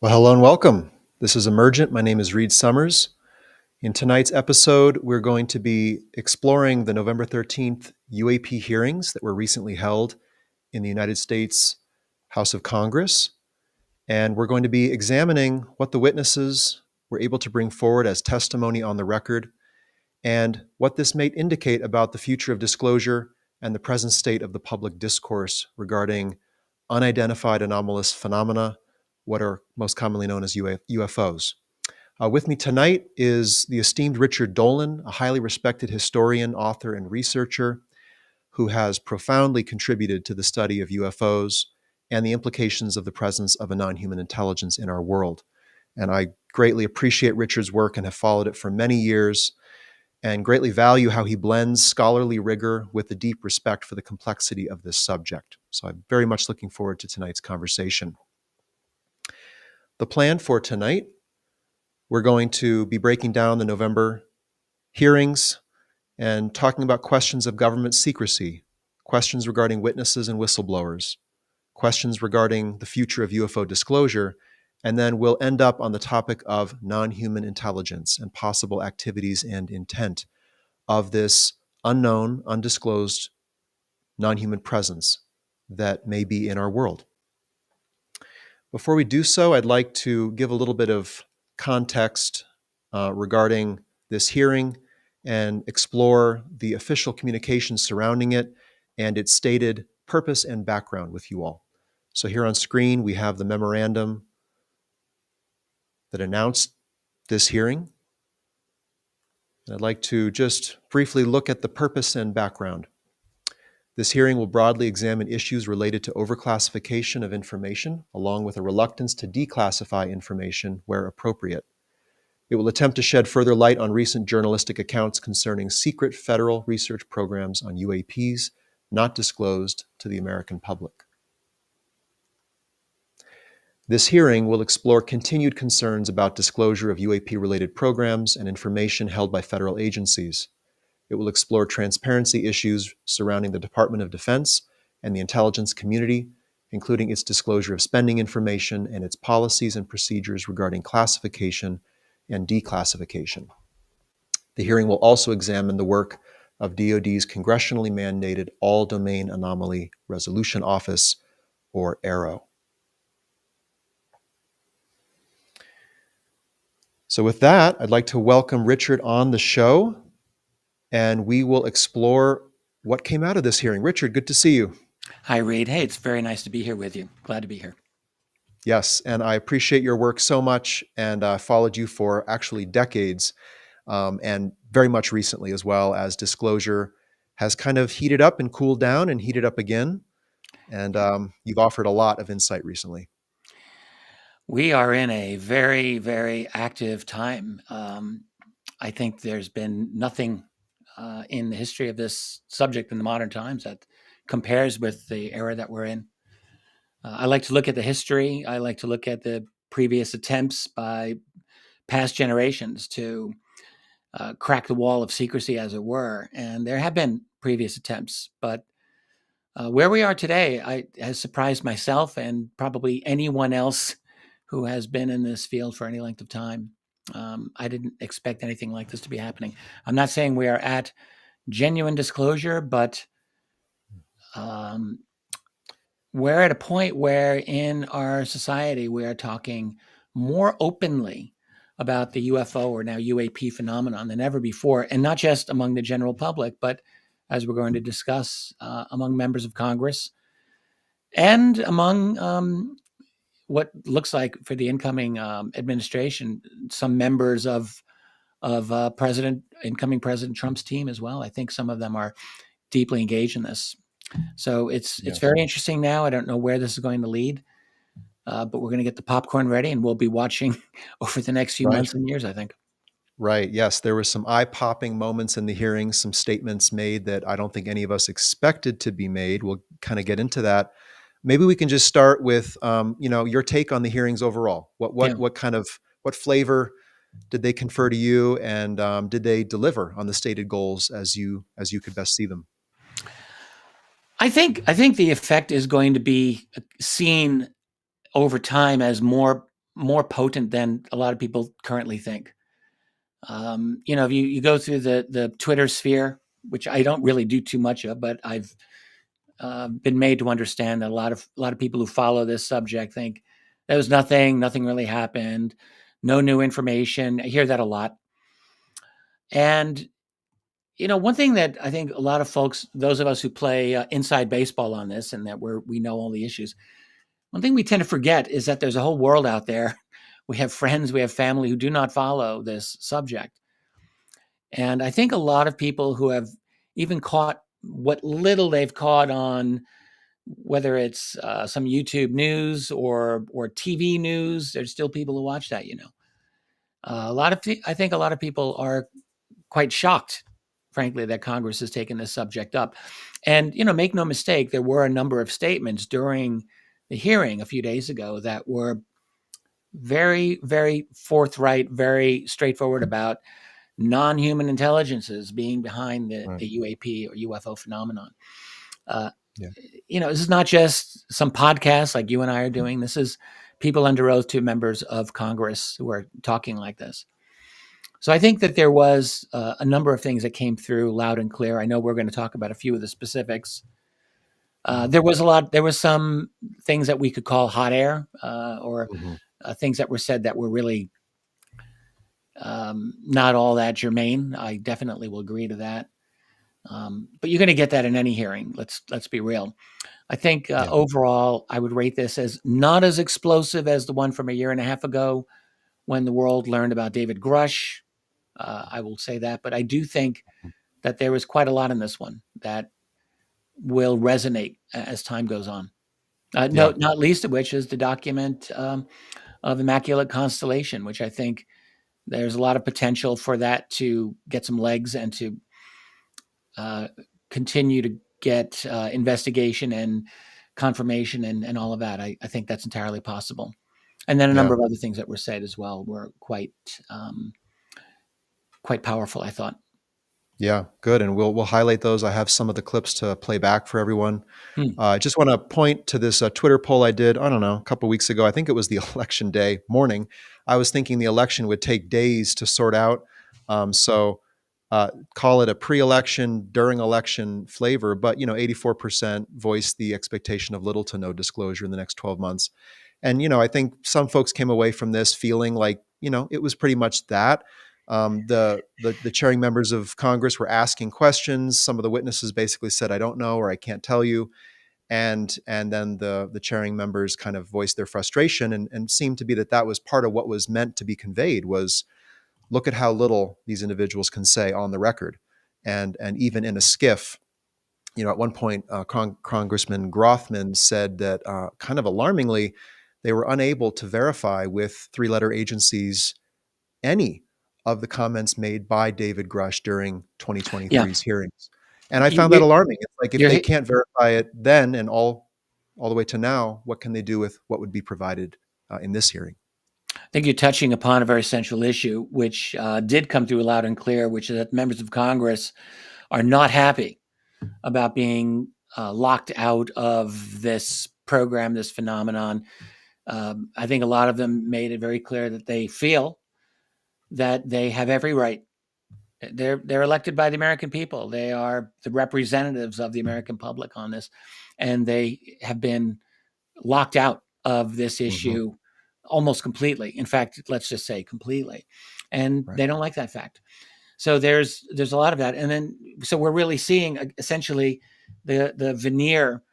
Well, hello and welcome. This is Emergent. My name is Reed Summers. In tonight's episode, we're going to be exploring the November 13th UAP hearings that were recently held in the United States House of Congress. And we're going to be examining what the witnesses were able to bring forward as testimony on the record and what this may indicate about the future of disclosure and the present state of the public discourse regarding unidentified anomalous phenomena, what are most commonly known as UFOs. With me tonight is the esteemed Richard Dolan, a highly respected historian, author, and researcher who has profoundly contributed to the study of UFOs and the implications of the presence of a non-human intelligence in our world. And I greatly appreciate Richard's work and have followed it for many years and greatly value how he blends scholarly rigor with the deep respect for the complexity of this subject. So I'm very much looking forward to tonight's conversation. The plan for tonight, we're going to be breaking down the November hearings and talking about questions of government secrecy, questions regarding witnesses and whistleblowers, questions regarding the future of UFO disclosure, and then we'll end up on the topic of non-human intelligence and possible activities and intent of this unknown, undisclosed non-human presence that may be in our world. Before we do so, I'd like to give a little bit of context regarding this hearing and explore the official communications surrounding it and its stated purpose and background with you all. So here on screen, we have the memorandum that announced this hearing. And I'd like to just briefly look at the purpose and background. This hearing will broadly examine issues related to overclassification of information, along with a reluctance to declassify information where appropriate. It will attempt to shed further light on recent journalistic accounts concerning secret federal research programs on UAPs not disclosed to the American public. This hearing will explore continued concerns about disclosure of UAP-related programs and information held by federal agencies. It will explore transparency issues surrounding the Department of Defense and the intelligence community, including its disclosure of spending information and its policies and procedures regarding classification and declassification. The hearing will also examine the work of DoD's congressionally mandated All-Domain Anomaly Resolution Office, or AARO. So with that, I'd like to welcome Richard on the show, and we will explore what came out of this hearing. Richard, good to see you. Hi, Reed. Hey, it's very nice to be here with you. Glad to be here. Yes, and I appreciate your work so much, and followed you for actually decades, and very much recently as well, as disclosure has kind of heated up and cooled down and heated up again, and you've offered a lot of insight recently. We are in a very, very active time. I think there's been nothing in the history of this subject in the modern times that compares with the era that we're in. I like to look at the history. I like to look at the previous attempts by past generations to crack the wall of secrecy, as it were. And there have been previous attempts, but where we are today has surprised myself and probably anyone else who has been in this field for any length of time. I didn't expect anything like this to be happening. I'm not saying we are at genuine disclosure, but we're at a point where in our society we are talking more openly about the UFO, or now UAP, phenomenon than ever before, and not just among the general public, but as we're going to discuss, among members of Congress and among what looks like for the incoming administration, some members of incoming President Trump's team as well. I think some of them are deeply engaged in this. So it's very interesting now. I don't know where this is going to lead, but we're going to get the popcorn ready, and we'll be watching over the next few months and years, I think. Right. Yes, there were some eye-popping moments in the hearings, some statements made that I don't think any of us expected to be made. We'll kind of get into that. Maybe we can just start with, your take on the hearings overall. What flavor did they confer to you, and did they deliver on the stated goals as you could best see them? I think the effect is going to be seen over time as more more potent than a lot of people currently think. If you go through the Twitter sphere, which I don't really do too much of, but I've been made to understand that a lot of people who follow this subject think there was nothing really happened, no new information. I hear that a lot. And one thing that I think a lot of folks, those of us who play inside baseball on this, and that we know all the issues, one thing we tend to forget is that there's a whole world out there. We have friends, we have family who do not follow this subject. And I think a lot of people who have even caught what little they've caught on, whether it's some YouTube news or TV news, there's still people who watch that. I think a lot of people are quite shocked, frankly, that Congress has taken this subject up. And make no mistake, there were a number of statements during the hearing a few days ago that were very, very forthright, very straightforward about non-human intelligences being behind the UAP or UFO phenomenon. This is not just some podcast like you and I are doing. This is people under oath to members of Congress who are talking like this. So I think that there was a number of things that came through loud and clear. I know we're going to talk about a few of the specifics. There was some things that we could call hot air or things that were said that were really not all that germane. I definitely will agree to that. But you're going to get that in any hearing. Let's be real. I think overall, I would rate this as not as explosive as the one from a year and a half ago when the world learned about David Grush. I will say that, but I do think that there was quite a lot in this one that will resonate as time goes on. Not least of which is the document of Immaculate Constellation, which I think there's a lot of potential for that to get some legs and to continue to get investigation and confirmation and all of that. I think that's entirely possible. And then a number of other things that were said as well were quite powerful, I thought. Yeah, good. And we'll highlight those. I have some of the clips to play back for everyone. I just want to point to this Twitter poll I did, I don't know, a couple of weeks ago. I think it was the election day morning. I was thinking the election would take days to sort out. So call it a pre-election, during election flavor, but 84% voiced the expectation of little to no disclosure in the next 12 months. And, I think some folks came away from this feeling like, it was pretty much that. The chairing members of Congress were asking questions. Some of the witnesses basically said, I don't know, or I can't tell you. And then the chairing members kind of voiced their frustration and seemed to be that was part of what was meant to be conveyed was, look at how little these individuals can say on the record. And even in a skiff, at one point, Congressman Grothman said that kind of alarmingly, they were unable to verify with three-letter agencies any of the comments made by David Grush during 2023's hearings. And I found that alarming. It's like, if they can't verify it then and all the way to now, what can they do with what would be provided in this hearing? I think you're touching upon a very central issue, which did come through loud and clear, which is that members of Congress are not happy about being locked out of this program, this phenomenon. I think a lot of them made it very clear that they feel that they have every right. They're elected by the American people. They are the representatives of the American public on this, and they have been locked out of this issue almost completely. In fact, let's just say completely, and they don't like that fact. So there's a lot of that, and then so we're really seeing essentially the veneer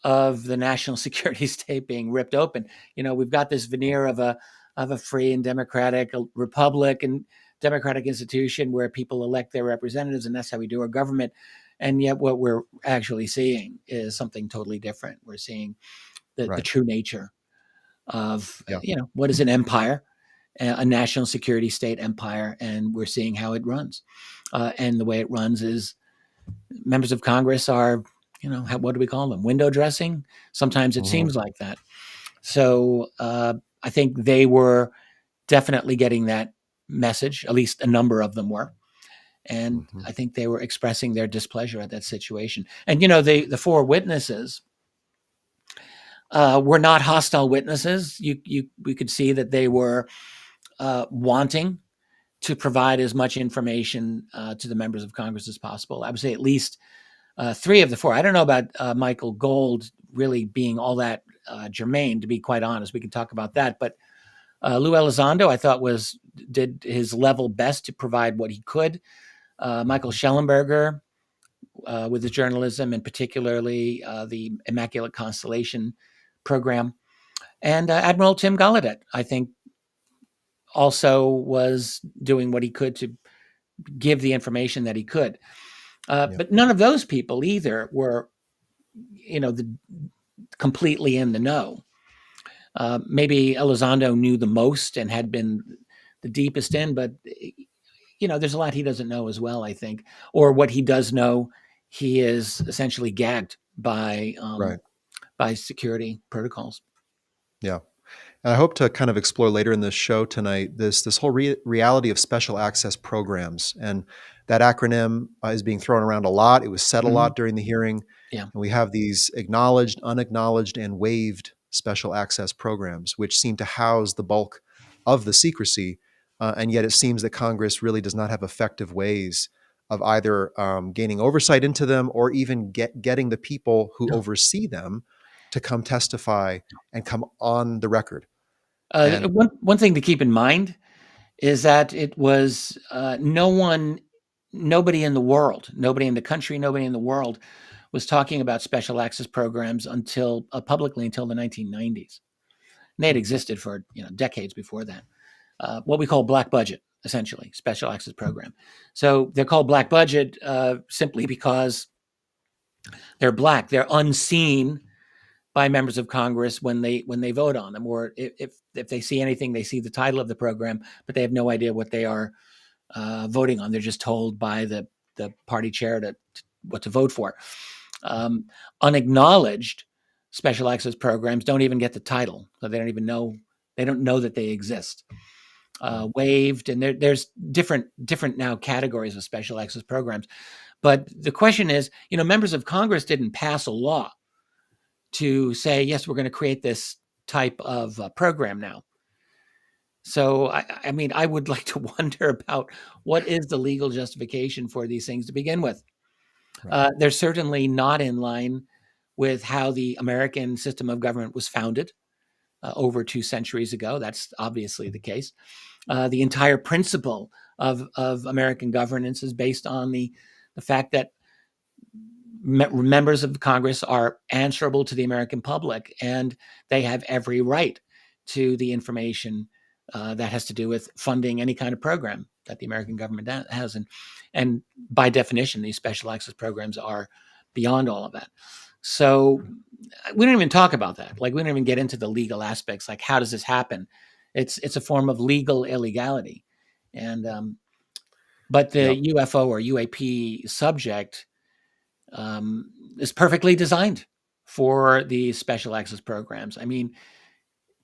of the national security state being ripped open. We've got this veneer of a free and democratic republic and democratic institution where people elect their representatives, and that's how we do our government. And yet what we're actually seeing is something totally different. We're seeing the true nature of, what is an empire, a national security state empire, and we're seeing how it runs. And the way it runs is members of Congress are, what do we call them? Window dressing? Sometimes it seems like that. So I think they were definitely getting that message, at least a number of them were. And I think they were expressing their displeasure at that situation. And, the four witnesses, were not hostile witnesses. We could see that they were wanting to provide as much information to the members of Congress as possible. I would say at least 3 of the 4. I don't know about Michael Gold really being all that germane, to be quite honest. We can talk about that. But Lou Elizondo, I thought, did his level best to provide what he could. Michael Shellenberger, with his journalism, and particularly the Immaculate Constellation program. And Admiral Tim Gallaudet, I think, also was doing what he could to give the information that he could. But none of those people either were, completely in the know. Maybe Elizondo knew the most and had been the deepest in, but there's a lot he doesn't know as well, I think. Or what he does know, he is essentially gagged by Right. by security protocols. Yeah. And I hope to kind of explore later in this show tonight this whole reality of special access programs. And that acronym is being thrown around a lot. It was said a lot during the hearing. Yeah. And we have these acknowledged, unacknowledged, and waived special access programs, which seem to house the bulk of the secrecy. And yet it seems that Congress really does not have effective ways of either gaining oversight into them or even getting the people who No. oversee them to come testify and come on the record. And One thing to keep in mind is that it was nobody in the world, nobody in the country, nobody in the world was talking about special access programs until publicly until the 1990s. And they had existed for decades before that. What we call black budget, essentially, special access program. So they're called black budget simply because they're black. They're unseen by members of Congress when they vote on them, or if they see anything, they see the title of the program, but they have no idea what they are voting on. They're just told by the party chair what to vote for. Unacknowledged special access programs don't even get the title, so they don't even know. They don't know that they exist. Waived, and there's different now categories of special access programs. But the question is, members of Congress didn't pass a law to say, yes, we're going to create this type of program now. So, I mean, I would like to wonder about what is the legal justification for these things to begin with. Right. They're certainly not in line with how the American system of government was founded over 2 centuries ago. That's obviously the case. The entire principle of American governance is based on the fact that members of Congress are answerable to the American public, and they have every right to the information that has to do with funding any kind of program that the American government has. And by definition, these special access programs are beyond all of that. So we don't even talk about that. Like, we don't even get into the legal aspects. Like, how does this happen? It's a form of legal illegality. And but the UFO or UAP subject is perfectly designed for these special access programs. I mean,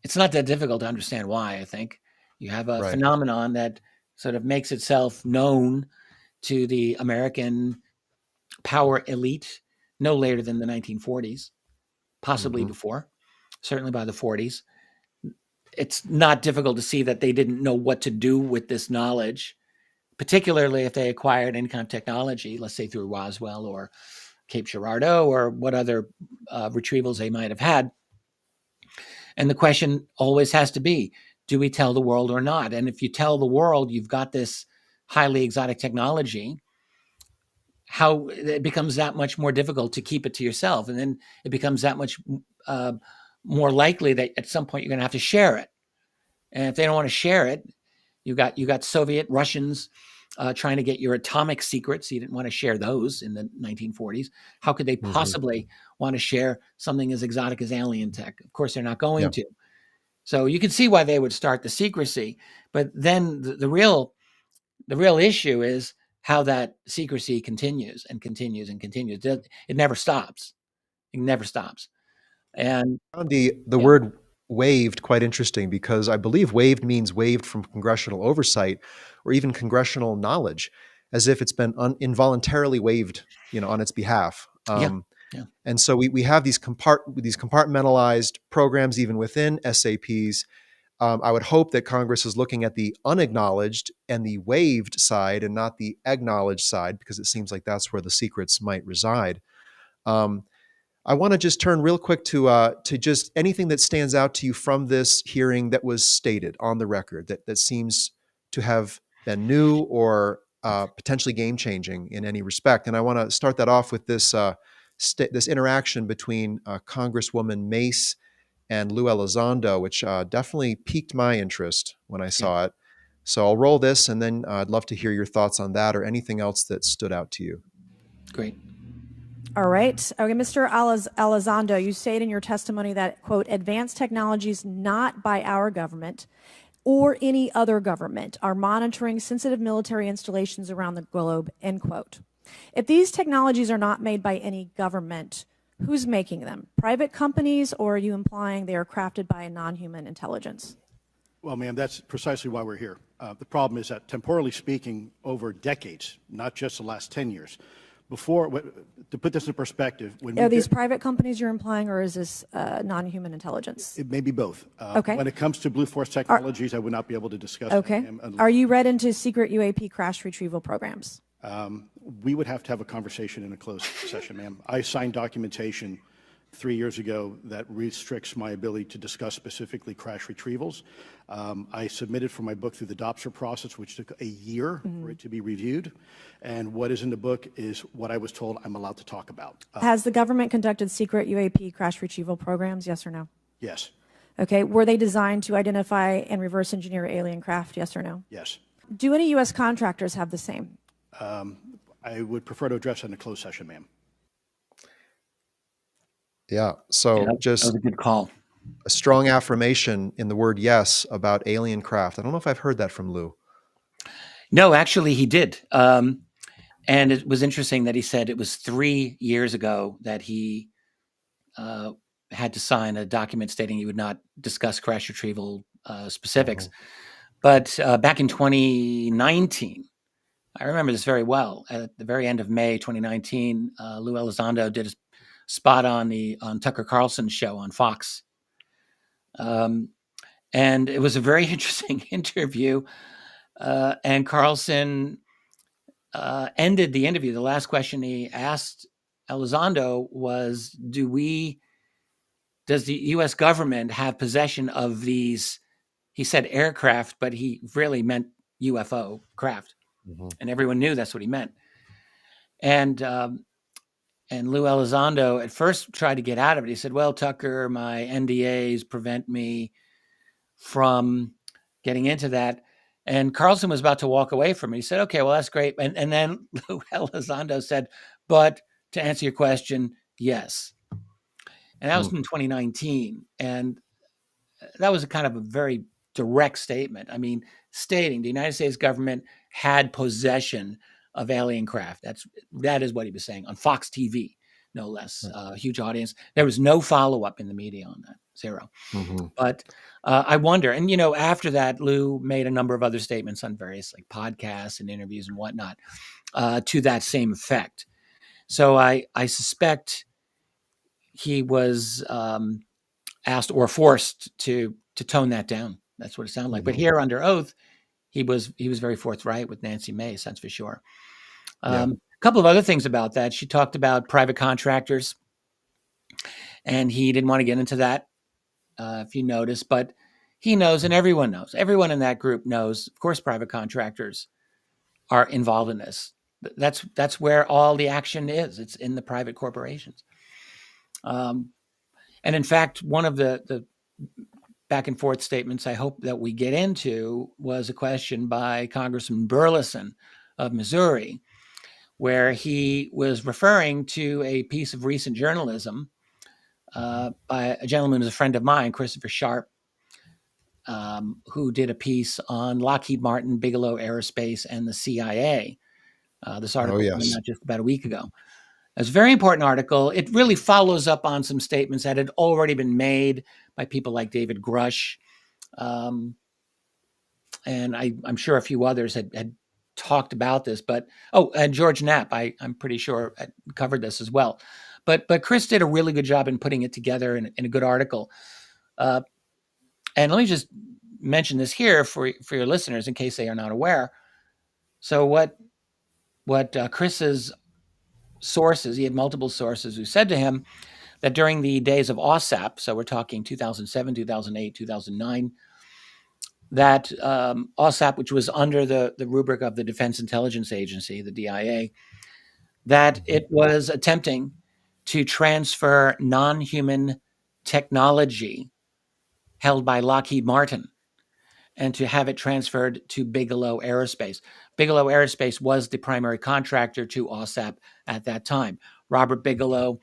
it's not that difficult to understand why. I think you have a phenomenon that sort of makes itself known to the American power elite no later than the 1940s, possibly before, certainly by the 40s. It's not difficult to see that they didn't know what to do with this knowledge, particularly if they acquired any kind of technology, let's say through Roswell or Cape Girardeau or what other retrievals they might have had. And the question always has to be, do we tell the world or not? And if you tell the world you've got this highly exotic technology, how it becomes that much more difficult to keep it to yourself. And then it becomes that much more likely that at some point you're going to have to share it. And if they don't want to share it, you got Soviet Russians trying to get your atomic secrets. You didn't want to share those in the 1940s. How could they possibly want to share something as exotic as alien tech? Of course, they're not going to. So you can see why they would start the secrecy. But then the real issue is how that secrecy continues and continues and continues. It never stops. It never stops. And I found the word waived quite interesting, because I believe waived means waived from congressional oversight or even congressional knowledge, as if it's been involuntarily waived, on its behalf. Yeah. Yeah. And so we have these compartmentalized programs even within SAPs. I would hope that Congress is looking at the unacknowledged and the waived side and not the acknowledged side, because it seems like that's where the secrets might reside. Um, I want to just turn real quick to just anything that stands out to you from this hearing that was stated on the record that seems to have been new or potentially game changing in any respect. And I want to start that off with this interaction between Congresswoman Mace and Lou Elizondo, which definitely piqued my interest when I Yeah. saw it. So I'll roll this, and then I'd love to hear your thoughts on that or anything else that stood out to you. Great. All right. Okay, Mr. Elizondo, you state in your testimony that, quote, advanced technologies not by our government or any other government are monitoring sensitive military installations around the globe, end quote. If these technologies are not made by any government, who's making them? Private companies, or are you implying they are crafted by a non-human intelligence? Well, ma'am, that's precisely why we're here. The problem is that, temporally speaking, over decades, not just the last 10 years, to put this in perspective, are these private companies you're implying, or is this non-human intelligence? It may be both. Okay. When it comes to Blue Force Technologies, I would not be able to discuss. Okay. Are you read into secret UAP crash retrieval programs? We would have to have a conversation in a closed session, ma'am. I signed documentation 3 years ago that restricts my ability to discuss specifically crash retrievals. I submitted for my book through the DOPSR process, which took a year for it to be reviewed. And what is in the book is what I was told I'm allowed to talk about. Has the government conducted secret UAP crash retrieval programs, yes or no? Yes. Okay. Were they designed to identify and reverse engineer alien craft, yes or no? Yes. Do any U.S. contractors have the same? I would prefer to address that in a closed session, ma'am. Yeah. So Yeah, that just was a good call. a strong affirmation in the word yes about alien craft. I don't know if I've heard that from Lou. No, actually, he did. And it was interesting that he said it was 3 years ago that he had to sign a document stating he would not discuss crash retrieval specifics. But back in 2019, I remember this very well. At the very end of May 2019, Lou Elizondo did a spot on Tucker Carlson's show on Fox. And it was a very interesting interview. And Carlson ended the interview. The last question he asked Elizondo was, does the U.S. government have possession of these, he said aircraft, but he really meant UFO craft. Mm-hmm. And everyone knew that's what he meant. And Lou Elizondo at first tried to get out of it. He said, well, Tucker, my NDAs prevent me from getting into that. And Carlson was about to walk away from it. He said, okay, well, that's great. And then Lou Elizondo said, but to answer your question, yes. And that was in 2019. And that was a kind of a very direct statement. I mean, stating the United States government had possession of alien craft. That is what he was saying on Fox TV, no less. A huge audience. There was no follow-up in the media on that, zero. Mm-hmm. But I wonder, and after that, Lou made a number of other statements on various like podcasts and interviews and whatnot to that same effect. So I suspect he was asked or forced to tone that down. That's what it sounded like. But here under oath, he was very forthright with Nancy Mace, that's for sure. A couple of other things about that. She talked about private contractors, and he didn't want to get into that, if you notice, but he knows, and everyone knows. Everyone in that group knows, of course, private contractors are involved in this. That's where all the action is. It's in the private corporations. And in fact, one of the back and forth statements I hope that we get into was a question by Congressman Burleson of Missouri, where he was referring to a piece of recent journalism by a gentleman who's a friend of mine, Christopher Sharp, who did a piece on Lockheed Martin, Bigelow Aerospace, and the CIA. This article came out just about a week ago. It's a very important article. It really follows up on some statements that had already been made by people like David Grush. And I'm sure a few others had talked about this. But, and George Knapp, I'm pretty sure covered this as well. But Chris did a really good job in putting it together in a good article. And let me just mention this here for your listeners in case they are not aware. So what Chris's sources, he had multiple sources who said to him that during the days of OSAP, so we're talking 2007, 2008, 2009, that OSAP, which was under the rubric of the Defense Intelligence Agency, the DIA, that it was attempting to transfer non-human technology held by Lockheed Martin and to have it transferred to Bigelow Aerospace. Bigelow Aerospace was the primary contractor to OSAP at that time. Robert Bigelow,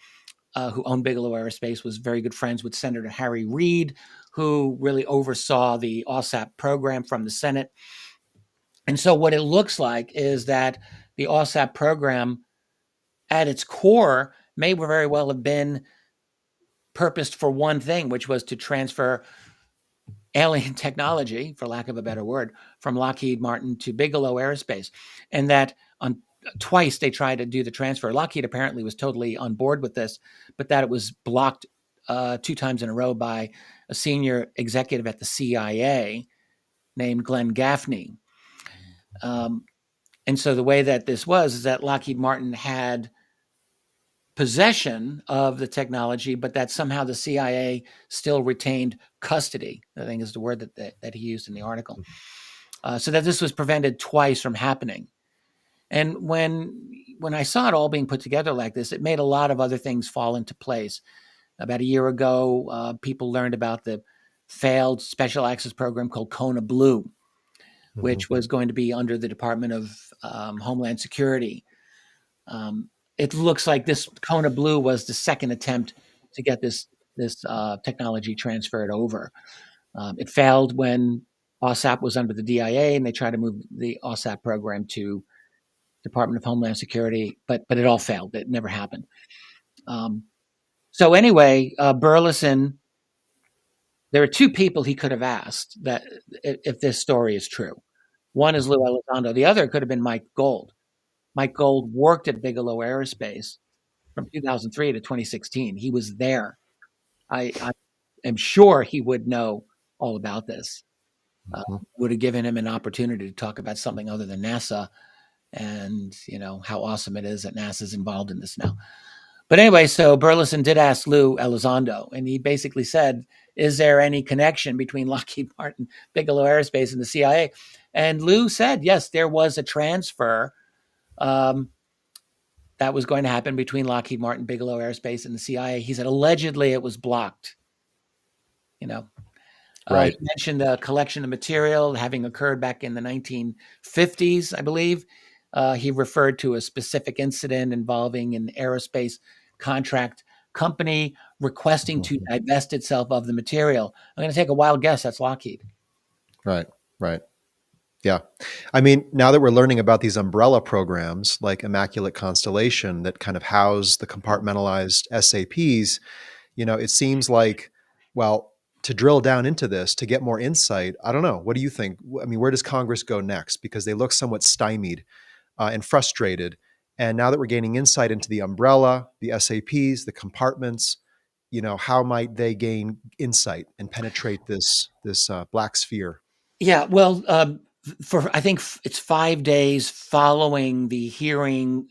who owned Bigelow Aerospace, was very good friends with Senator Harry Reid, who really oversaw the OSAP program from the Senate. And so what it looks like is that the OSAP program at its core may very well have been purposed for one thing, which was to transfer alien technology, for lack of a better word, from Lockheed Martin to Bigelow Aerospace. And that on twice they tried to do the transfer. Lockheed apparently was totally on board with this, but that it was blocked 2 times in a row by a senior executive at the CIA named Glenn Gaffney. And so the way that this was is that Lockheed Martin had possession of the technology, but that somehow the CIA still retained custody, I think is the word that he used in the article. So that this was prevented twice from happening. And when I saw it all being put together like this, it made a lot of other things fall into place. About a year ago, people learned about the failed special access program called Kona Blue, which was going to be under the Department of Homeland Security. It looks like this Kona Blue was the second attempt to get this technology transferred over. It failed when OSAP was under the DIA, and they tried to move the OSAP program to Department of Homeland Security, but it all failed. It never happened. So anyway, Burleson, there are 2 people he could have asked that if this story is true. One is Lou Elizondo. The other could have been Mike Gold. Mike Gold worked at Bigelow Aerospace from 2003 to 2016. He was there. I am sure he would know all about this. Would have given him an opportunity to talk about something other than NASA and, how awesome it is that NASA's involved in this now. But anyway, so Burleson did ask Lou Elizondo, and he basically said, is there any connection between Lockheed Martin, Bigelow Aerospace, and the CIA? And Lou said, yes, there was a transfer that was going to happen between Lockheed Martin, Bigelow Aerospace, and the CIA. He said, allegedly it was blocked. Right. He mentioned the collection of material having occurred back in the 1950s, I believe. He referred to a specific incident involving an aerospace contract company requesting to divest itself of the material. I'm going to take a wild guess. That's Lockheed. Right. Yeah. I mean, now that we're learning about these umbrella programs like Immaculate Constellation that kind of house the compartmentalized SAPs, it seems like, well, to drill down into this, to get more insight, I don't know. What do you think? I mean, where does Congress go next? Because they look somewhat stymied and frustrated. And now that we're gaining insight into the umbrella, the SAPs, the compartments, how might they gain insight and penetrate this black sphere? Yeah, well, I think it's 5 days following the hearing.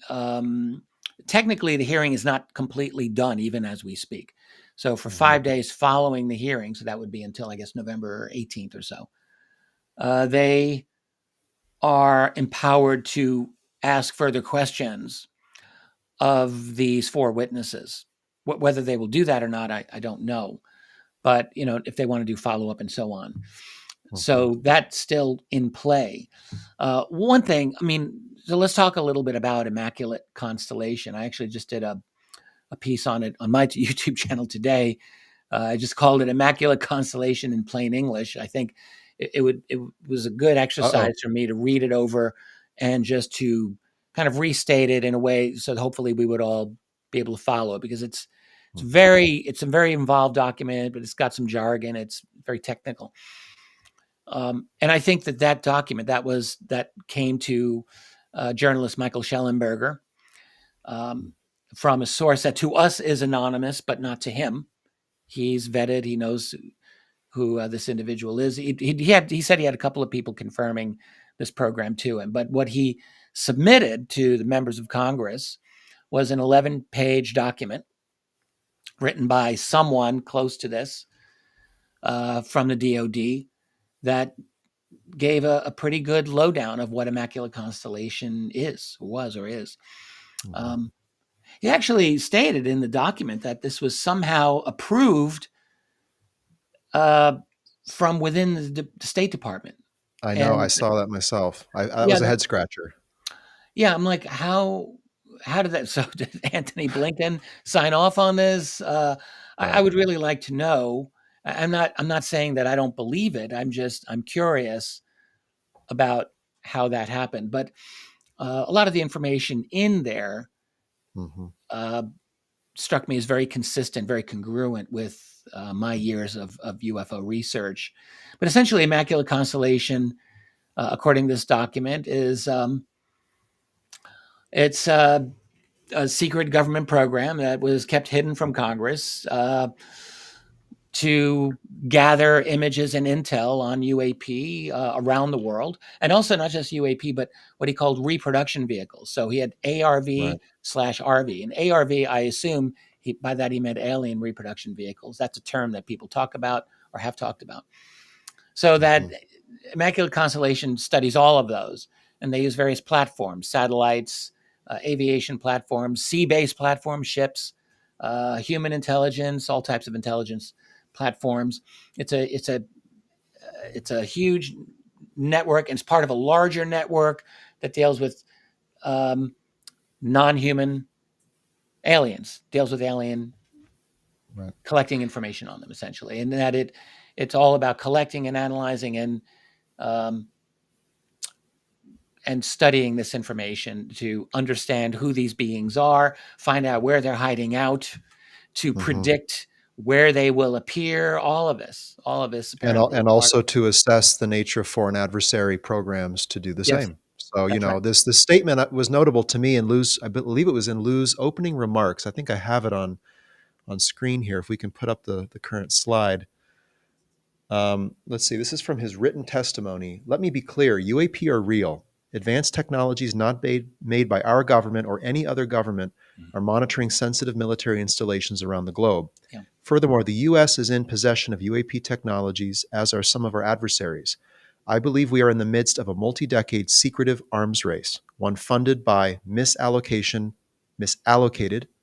Technically, the hearing is not completely done, even as we speak. So for 5 days following the hearing, so that would be until, I guess, November 18th or so, they are empowered to ask further questions of these 4 witnesses. Whether they will do that or not, I don't know. But, if they want to do follow-up and so on. So that's still in play. One thing, so let's talk a little bit about Immaculate Constellation. I actually just did a piece on it on my YouTube channel today. I just called it Immaculate Constellation in plain English. I think it was a good exercise for me to read it over and just to kind of restate it in a way so that hopefully we would all be able to follow it, because it's a very involved document, but it's got some jargon. It's very technical. And I think that document that came to journalist Michael Shellenberger from a source that to us is anonymous, but not to him. He's vetted. He knows who this individual is. He said he had a couple of people confirming this program to him, but what he submitted to the members of Congress was an 11-page document written by someone close to this from the DoD that gave a pretty good lowdown of what Immaculate Constellation was or is. He actually stated in the document that this was somehow approved from within the State Department. I know. I saw that myself. That was a head scratcher. Yeah, I'm like, how did that? So did Anthony Blinken sign off on this? I would really like to know. I'm not saying that I don't believe it. I'm curious about how that happened. But a lot of the information in there struck me as very consistent, very congruent with my years of UFO research. But essentially, Immaculate Constellation, according to this document, is it's a secret government program that was kept hidden from Congress to gather images and intel on UAP around the world, and also not just UAP, but what he called reproduction vehicles. So he had ARV/RV, and ARV, I assume by that he meant alien reproduction vehicles. That's a term that people talk about or have talked about. So that Immaculate Constellation studies all of those, and they use various platforms, satellites, aviation platforms, sea-based platforms, ships, human intelligence, all types of intelligence platforms. It's a huge network, and it's part of a larger network that deals with non-human aliens, deals with alien collecting information on them, essentially, and that it's all about collecting and analyzing and studying this information to understand who these beings are, find out where they're hiding out, to predict where they will appear, all of this. And also to assess the nature of foreign adversary programs to do the same. So, this statement was notable to me in Lou's, I believe it was in Lou's opening remarks. I think I have it on screen here. If we can put up the current slide. Let's see, this is from his written testimony. Let me be clear, UAP are real. Advanced technologies not made by our government or any other government are monitoring sensitive military installations around the globe. Yeah. Furthermore, the U.S. is in possession of UAP technologies, as are some of our adversaries. I believe we are in the midst of a multi-decade secretive arms race, one funded by misallocated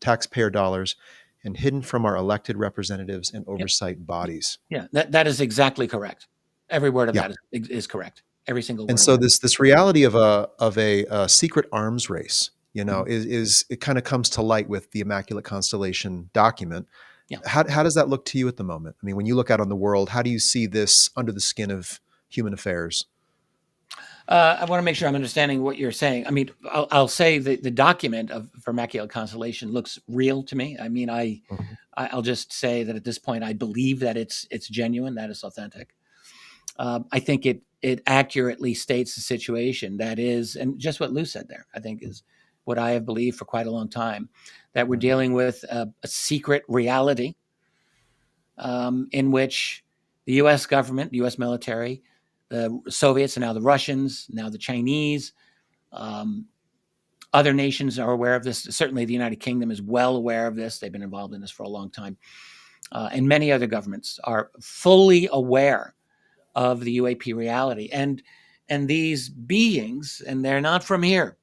taxpayer dollars and hidden from our elected representatives and oversight bodies. Yeah, that is exactly correct. Every word of that is correct. Every single word. And so this reality of a secret arms race, is it kind of comes to light with the Immaculate Constellation document. Yeah. How does that look to you at the moment? I mean, when you look out on the world, how do you see this under the skin of human affairs? I want to make sure I'm understanding what you're saying. I mean, I'll say the document for Immaculate Constellation looks real to me. I mean, I'll just say that at this point, I believe that it's genuine, that it's authentic. I think it accurately states the situation that is, and just what Lou said there, I think is what I have believed for quite a long time, that we're dealing with a secret reality in which the U.S. government, the U.S. military, the Soviets, and now the Russians, now the Chinese, other nations are aware of this. Certainly the United Kingdom is well aware of this. They've been involved in this for a long time. And many other governments are fully aware of the UAP reality. And these beings, and they're not from here.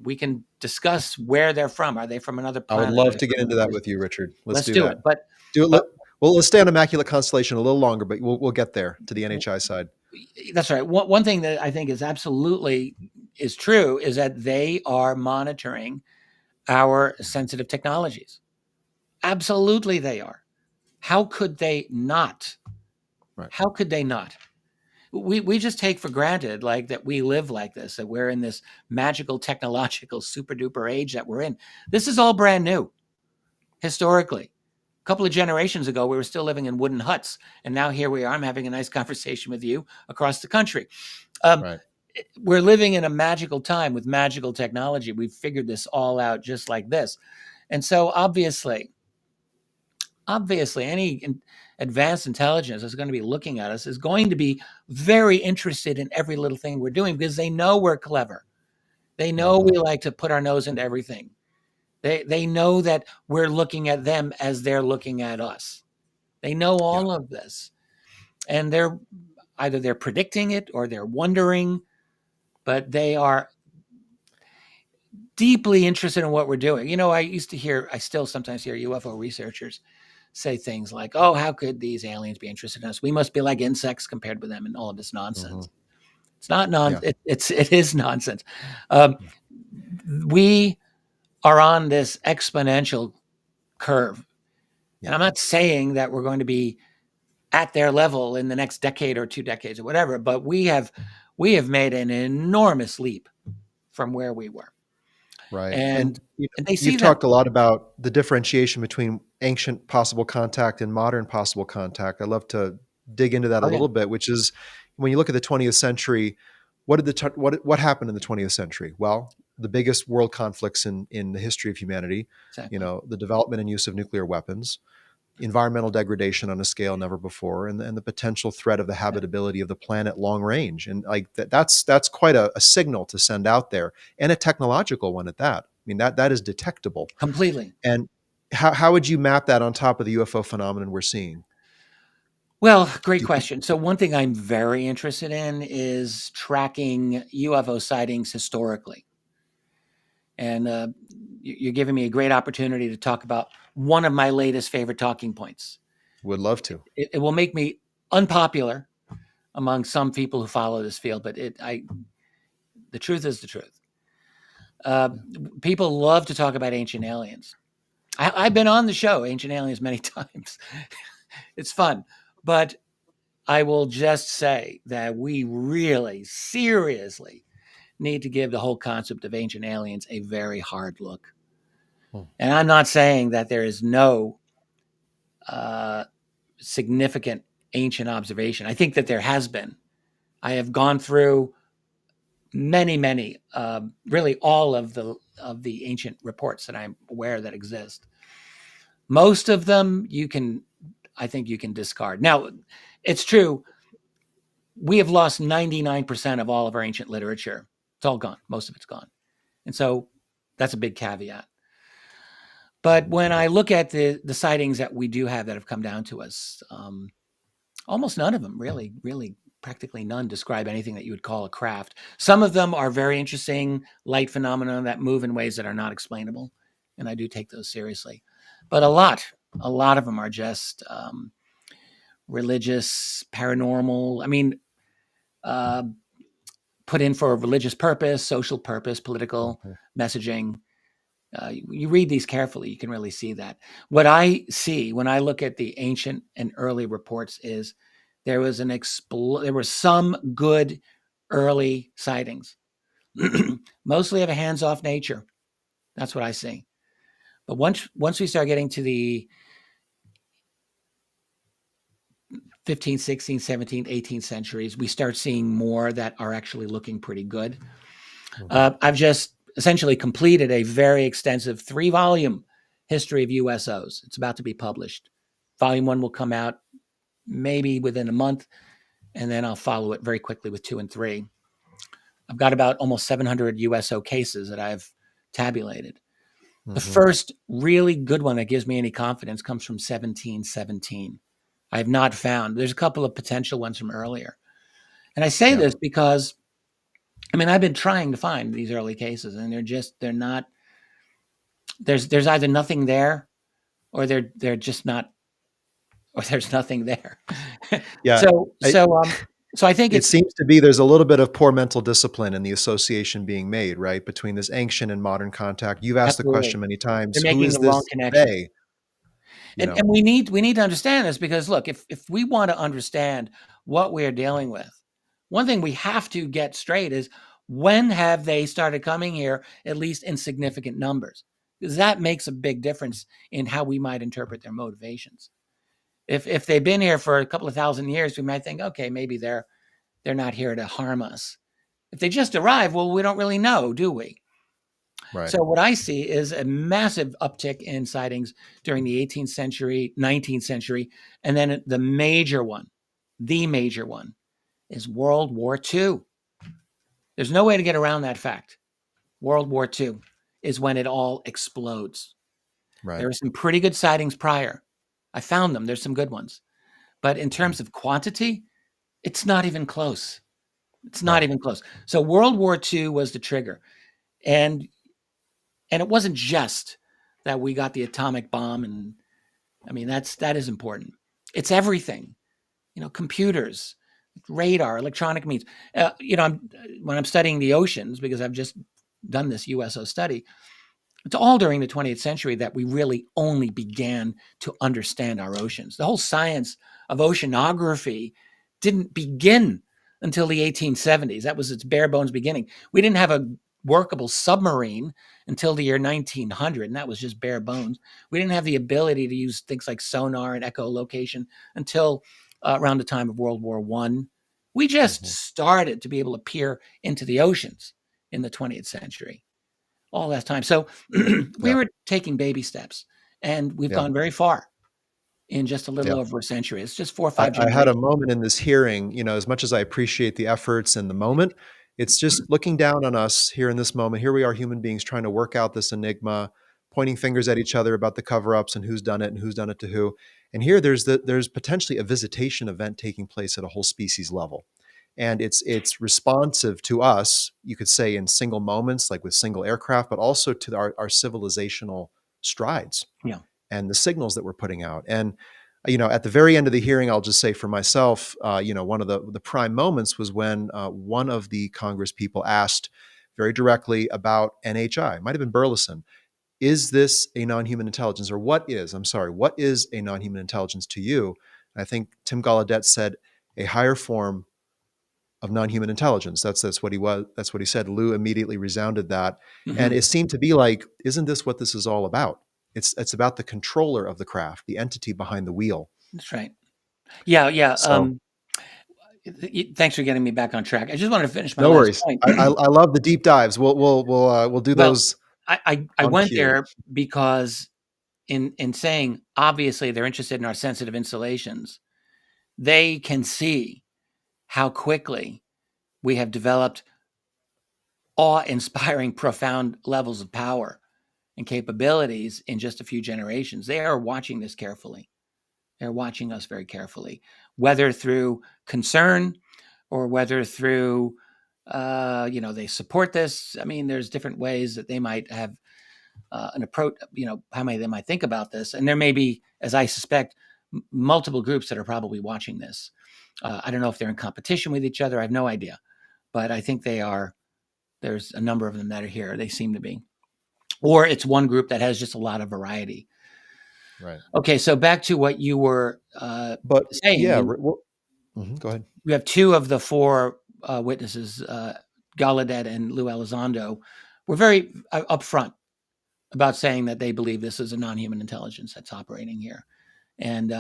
We can discuss where they're from. Are they from another planet? I would love to get into that with you, Richard. Let's do it. But let's stay on Immaculate Constellation a little longer, but we'll get there to the NHI side. That's right. One thing that I think is absolutely is true is that they are monitoring our sensitive technologies. Absolutely, they are. How could they not? Right. How could they not? We just take for granted like that we live like this, that we're in this magical technological super duper age that we're in. This is all brand new. Historically, a couple of generations ago, we were still living in wooden huts, and now here we are. I'm having a nice conversation with you across the country. Right. we're living in a magical time with magical technology. We've figured this all out just like this. And so obviously, any advanced intelligence that's going to be looking at us is going to be very interested in every little thing we're doing because they know we're clever. They know we like to put our nose into everything. They know that we're looking at them as they're looking at us. They know all of this. And they're predicting it or they're wondering, but they are deeply interested in what we're doing. You know, I still sometimes hear UFO researchers say things like, oh, how could these aliens be interested in us? We must be like insects compared with them and all of this nonsense. It's not nonsense. It is nonsense. We are on this exponential curve. And I'm not saying that we're going to be at their level in the next decade or 2 decades or whatever, but we have made an enormous leap from where we were. Right. And they see you've talked a lot about the differentiation between ancient possible contact and modern possible contact. I'd love to dig into that a little bit, which is when you look at the 20th century, what happened in the 20th century? Well, the biggest world conflicts in the history of humanity, Exactly. The development and use of nuclear weapons, environmental degradation on a scale never before, and the potential threat of the habitability of the planet long range. And like that's quite a signal to send out there, and a technological one at that. I mean, that is detectable completely. And how would you map that on top of the UFO phenomenon we're seeing? Well, great question. So one thing I'm very interested in is tracking UFO sightings historically. And you're giving me a great opportunity to talk about one of my latest favorite talking points. Would love to. It will make me unpopular among some people who follow this field, but the truth is the truth. People love to talk about ancient aliens. I've been on the show, Ancient Aliens, many times. It's fun. But I will just say that we really, seriously need to give the whole concept of ancient aliens a very hard look. And I'm not saying that there is no significant ancient observation. I think that there has been. I have gone through many, really all of the ancient reports that I'm aware that exist. Most of them I think you can discard. Now, it's true. We have lost 99% of all of our ancient literature. It's all gone. Most of it's gone. And so that's a big caveat. But when I look at the sightings that we do have that have come down to us, almost none of them really, practically none describe anything that you would call a craft. Some of them are very interesting light phenomena that move in ways that are not explainable. And I do take those seriously. But a lot of them are just religious, paranormal. I mean, put in for a religious purpose, social purpose, political messaging. You read these carefully, you can really see that. What I see when I look at the ancient and early reports is there was some good early sightings, mostly of a hands-off nature. That's what I see. But once we start getting to the 15th, 16th, 17th, 18th centuries, we start seeing more that are actually looking pretty good. I've just essentially completed a very extensive 3-volume history of USOs. It's about to be published. Volume 1 will come out maybe within a month, and then I'll follow it very quickly with 2 and 3. I've got about almost 700 USO cases that I've tabulated. The first really good one that gives me any confidence comes from 1717. I have not found. There's a couple of potential ones from earlier. And I say this because, I mean, I've been trying to find these early cases, and they're not, there's either nothing there, or they're just not, or there's nothing there. Yeah. So I think it seems to be there's a little bit of poor mental discipline in the association being made, right, between this ancient and modern contact. You've asked the question many times. They're making the wrong connection. And we need to understand this, because look, if we want to understand what we're dealing with, one thing we have to get straight is, when have they started coming here, at least in significant numbers? Because that makes a big difference in how we might interpret their motivations. If they've been here for a couple of thousand years, we might think, okay, maybe they're not here to harm us. If they just arrive, well, we don't really know, do we? Right. So what I see is a massive uptick in sightings during the 18th century, 19th century, and then the major one is World War II. There's no way to get around that fact. World War II is when it all explodes. Right. There were some pretty good sightings prior. I found them. There's some good ones. But in terms of quantity, it's not even close. It's not even close. So World War II was the trigger. And it wasn't just that we got the atomic bomb, and I mean that is important. It's everything. Computers, radar, electronic means. When I'm studying the oceans, because I've just done this USO study, it's all during the 20th century that we really only began to understand our oceans. The whole science of oceanography didn't begin until the 1870s. That was its bare bones beginning. We didn't have a workable submarine until the year 1900, and that was just bare bones. We didn't have the ability to use things like sonar and echolocation until around the time of World War I. We just started to be able to peer into the oceans in the 20th century. All that time. So we were taking baby steps, and we've gone very far in just a little over a century. It's just 4 or 5 I generations. had a moment in this hearing, as much as I appreciate the efforts and the moment, it's just looking down on us here in this moment. Here we are, human beings, trying to work out this enigma, pointing fingers at each other about the cover-ups and who's done it and who's done it to who. And here there's potentially a visitation event taking place at a whole species level. And it's responsive to us, you could say, in single moments, like with single aircraft, but also to our civilizational strides and the signals that we're putting out. And at the very end of the hearing, I'll just say for myself, one of the prime moments was when one of the Congress people asked very directly about NHI. It might have been Burleson. Is this a non-human intelligence? Or what is a non-human intelligence to you? And I think Tim Gallaudet said a higher form of non-human intelligence. That's what he said. Lou immediately resounded that. And it seemed to be like, isn't this what this is all about? It's about the controller of the craft, the entity behind the wheel. That's right. Yeah. So, thanks for getting me back on track. I just wanted to finish my no last worries. point. I love the deep dives. We'll do those. I went there because in saying obviously they're interested in our sensitive installations, they can see how quickly we have developed awe-inspiring, profound levels of power and capabilities in just a few generations. They are watching this carefully. They're watching us very carefully, whether through concern or whether through, they support this. I mean, there's different ways that they might have an approach, how many they might think about this. And there may be, as I suspect, multiple groups that are probably watching this. I don't know if they're in competition with each other. I have no idea. But I think they are. There's a number of them that are here. They seem to be. Or it's one group that has just a lot of variety. Right. Okay, so back to what you were saying. Yeah. Go ahead. We have two of the four witnesses, Gallaudet and Lou Elizondo, were very upfront about saying that they believe this is a non-human intelligence that's operating here. And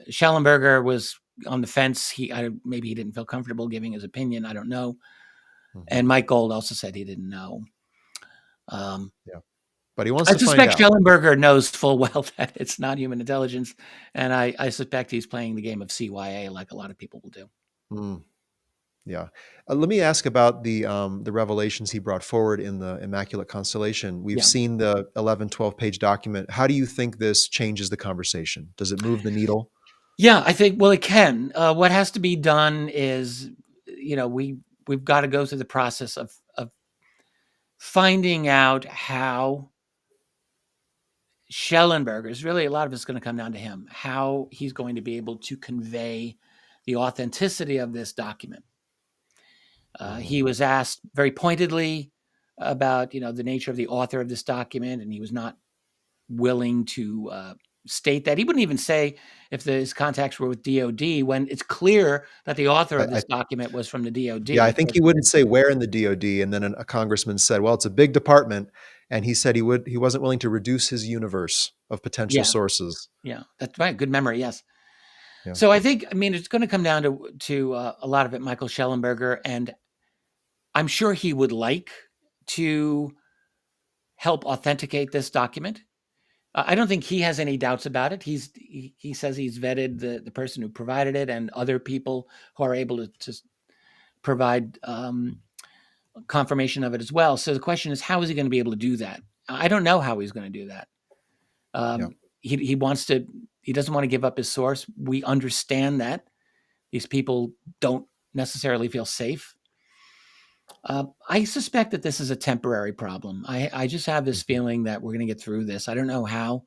Shellenberger was on the fence. Maybe he didn't feel comfortable giving his opinion. I don't know. And Mike Gold also said he didn't know. But he wants to find out. I suspect Shellenberger knows full well that it's not human intelligence, and I suspect he's playing the game of CYA like a lot of people will do. Yeah. Let me ask about the revelations he brought forward in the Immaculate constellation. We've seen the 11, 12-page document. How do you think this changes the conversation? Does it move the needle? Yeah, I think, well, it can. What has to be done is, we've got to go through the process of finding out how Shellenberger, really a lot of it's going to come down to him, how he's going to be able to convey the authenticity of this document. He was asked very pointedly about, the nature of the author of this document, and he was not willing to state that. He wouldn't even say if his contacts were with DOD when it's clear that the author of this document was from the DOD. Yeah, I think he wouldn't say where in the DOD. And then a congressman said, well, it's a big department. And he said he wasn't willing to reduce his universe of potential sources. Yeah, that's right. Good memory. Yes. Yeah. So I think, it's going to come down to a lot of it, Michael Shellenberger, and I'm sure he would like to help authenticate this document. I don't think he has any doubts about it. He says he's vetted the person who provided it and other people who are able to provide confirmation of it as well. So the question is, how is he going to be able to do that? I don't know how he's going to do that. Yeah. He wants to. He doesn't want to give up his source. We understand that these people don't necessarily feel safe. I suspect that this is a temporary problem. I just have this feeling that we're going to get through this. I don't know how,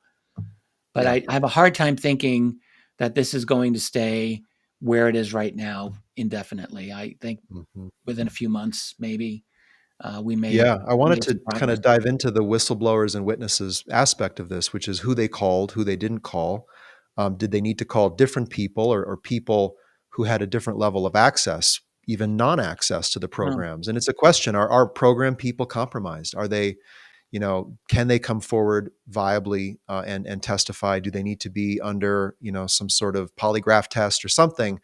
but Yeah. I have a hard time thinking that this is going to stay where it is right now indefinitely. I think Mhm. within a few months, maybe we may Yeah, I wanted make to some kind progress. of dive into the whistleblowers and witnesses aspect of this, which is who they called, who they didn't call. Did they need to call different people or people who had a different level of access, even non-access to the Well, programs? And it's a question: Are program people compromised? Are they, can they come forward viably and testify? Do they need to be under, some sort of polygraph test or something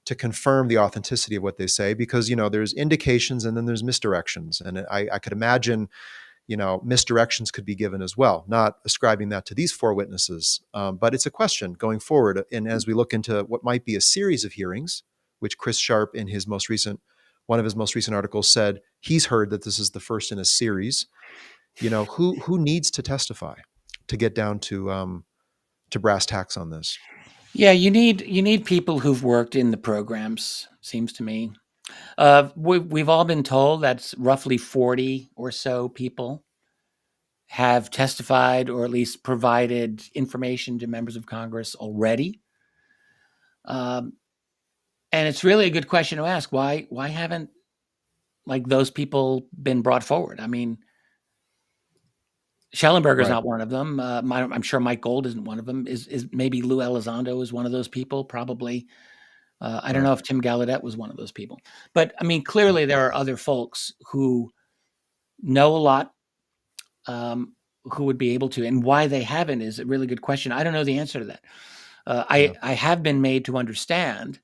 to confirm the authenticity of what they say? Because there's indications and then there's misdirections, and I could imagine misdirections could be given as well. Not ascribing that to these four witnesses, but it's a question going forward. And as we look into what might be a series of hearings, which Chris Sharp in his most recent one of his most recent articles said he's heard that this is the first in a series. Who needs to testify to get down to brass tacks on this? yeah, you need people who've worked in the programs. Seems to me. We've all been told that roughly 40 or so people have testified or at least provided information to members of Congress already. Um, and it's really a good question to ask. Why haven't like those people been brought forward? I mean, Shellenberger is Right. not one of them. I'm sure Mike Gold isn't one of them. Is maybe Lou Elizondo is one of those people? Probably. I don't Right. know if Tim Gallaudet was one of those people, but I mean, clearly there are other folks who know a lot, who would be able to, and why they haven't is a really good question. I don't know the answer to that. Yeah. I have been made to understand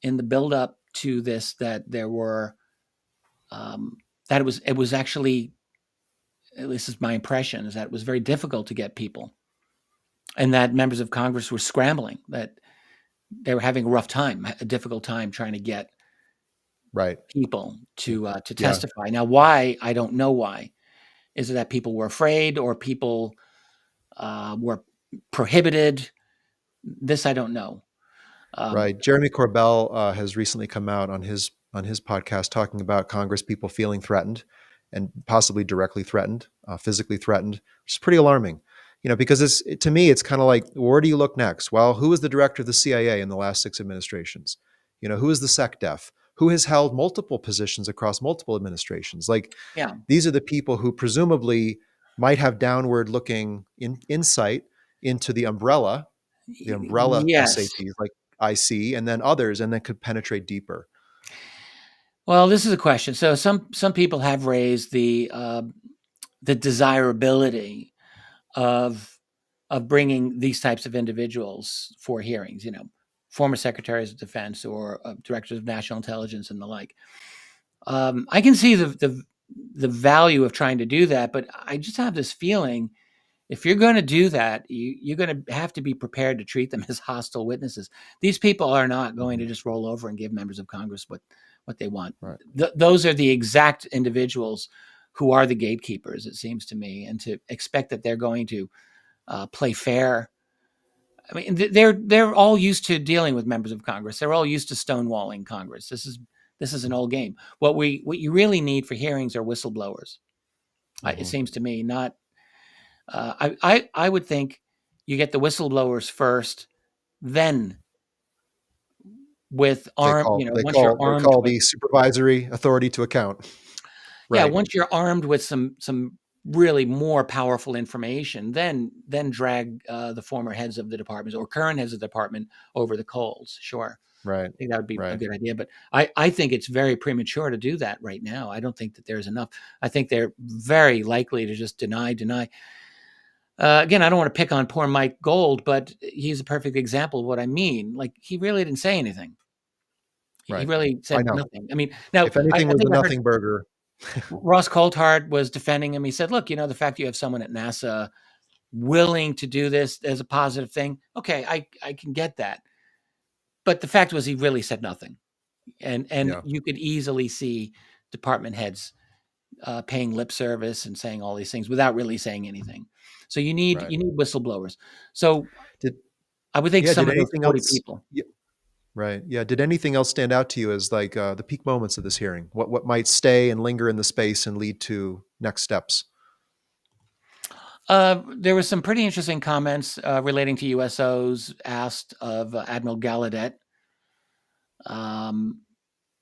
in the build up to this that there were that it was actually, at least is my impression, is that it was very difficult to get people, and that members of Congress were scrambling, that they were having a rough time, a difficult time trying to get Right. people to Yeah. testify. Now, why? I don't know why. Is it that people were afraid or people were prohibited? This I don't know. Um, Right. Jeremy Corbell has recently come out on his podcast talking about Congress people feeling threatened and possibly directly threatened, physically threatened, which is pretty alarming. Because to me, it's kind of like, where do you look next? Well, who was the director of the CIA in the last 6 administrations? Who is the SecDef? Who has held multiple positions across multiple administrations? Like, yeah. these are the people who presumably might have downward looking insight into the umbrella Yes. SAPs like IC, and then others, and then could penetrate deeper. Well, this is a question. So some people have raised the desirability of bringing these types of individuals for hearings. Former secretaries of defense or directors of national intelligence and the like. I can see the value of trying to do that, but I just have this feeling if you're going to do that, you're going to have to be prepared to treat them as hostile witnesses. These people are not going to Mhm. just roll over and give members of Congress what they want. Right. Those are the exact individuals who are the gatekeepers, it seems to me, and to expect that they're going to play fair. I mean, they're all used to dealing with members of Congress. They're all used to stonewalling Congress. This is an old game. What you really need for hearings are whistleblowers. It Mhm. seems to me, not. I would think you get the whistleblowers first, then with They arm. call they Once you're call they armed call with, the supervisory authority to account. yeah, Right. once you're armed with some really more powerful information, then drag the former heads of the departments or current heads of the department over the coals. Sure. Right. I think that would be a Right. good idea, but I think it's very premature to do that right now. I don't think that there's enough. I think they're very likely to just deny. Again, I don't want to pick on poor Mike Gold, but he's a perfect example of what I mean. Like, he really didn't say anything. He Right. really I said know. nothing. I mean, now If anything I was a think I heard nothing burger. Ross Coulthard was defending him. He said, "Look, the fact you have someone at NASA willing to do this as a positive thing, okay, I can get that." But the fact was, he really said nothing, and Yeah. you could easily see department heads paying lip service and saying all these things without really saying anything. So you need Right. whistleblowers. So Did I would think yeah, some did of those anything 40 else people. yeah, right. Yeah, did anything else stand out to you as like the peak moments of this hearing? What might stay and linger in the space and lead to next steps? There was some pretty interesting comments relating to USOs asked of Admiral Gallaudet. Um,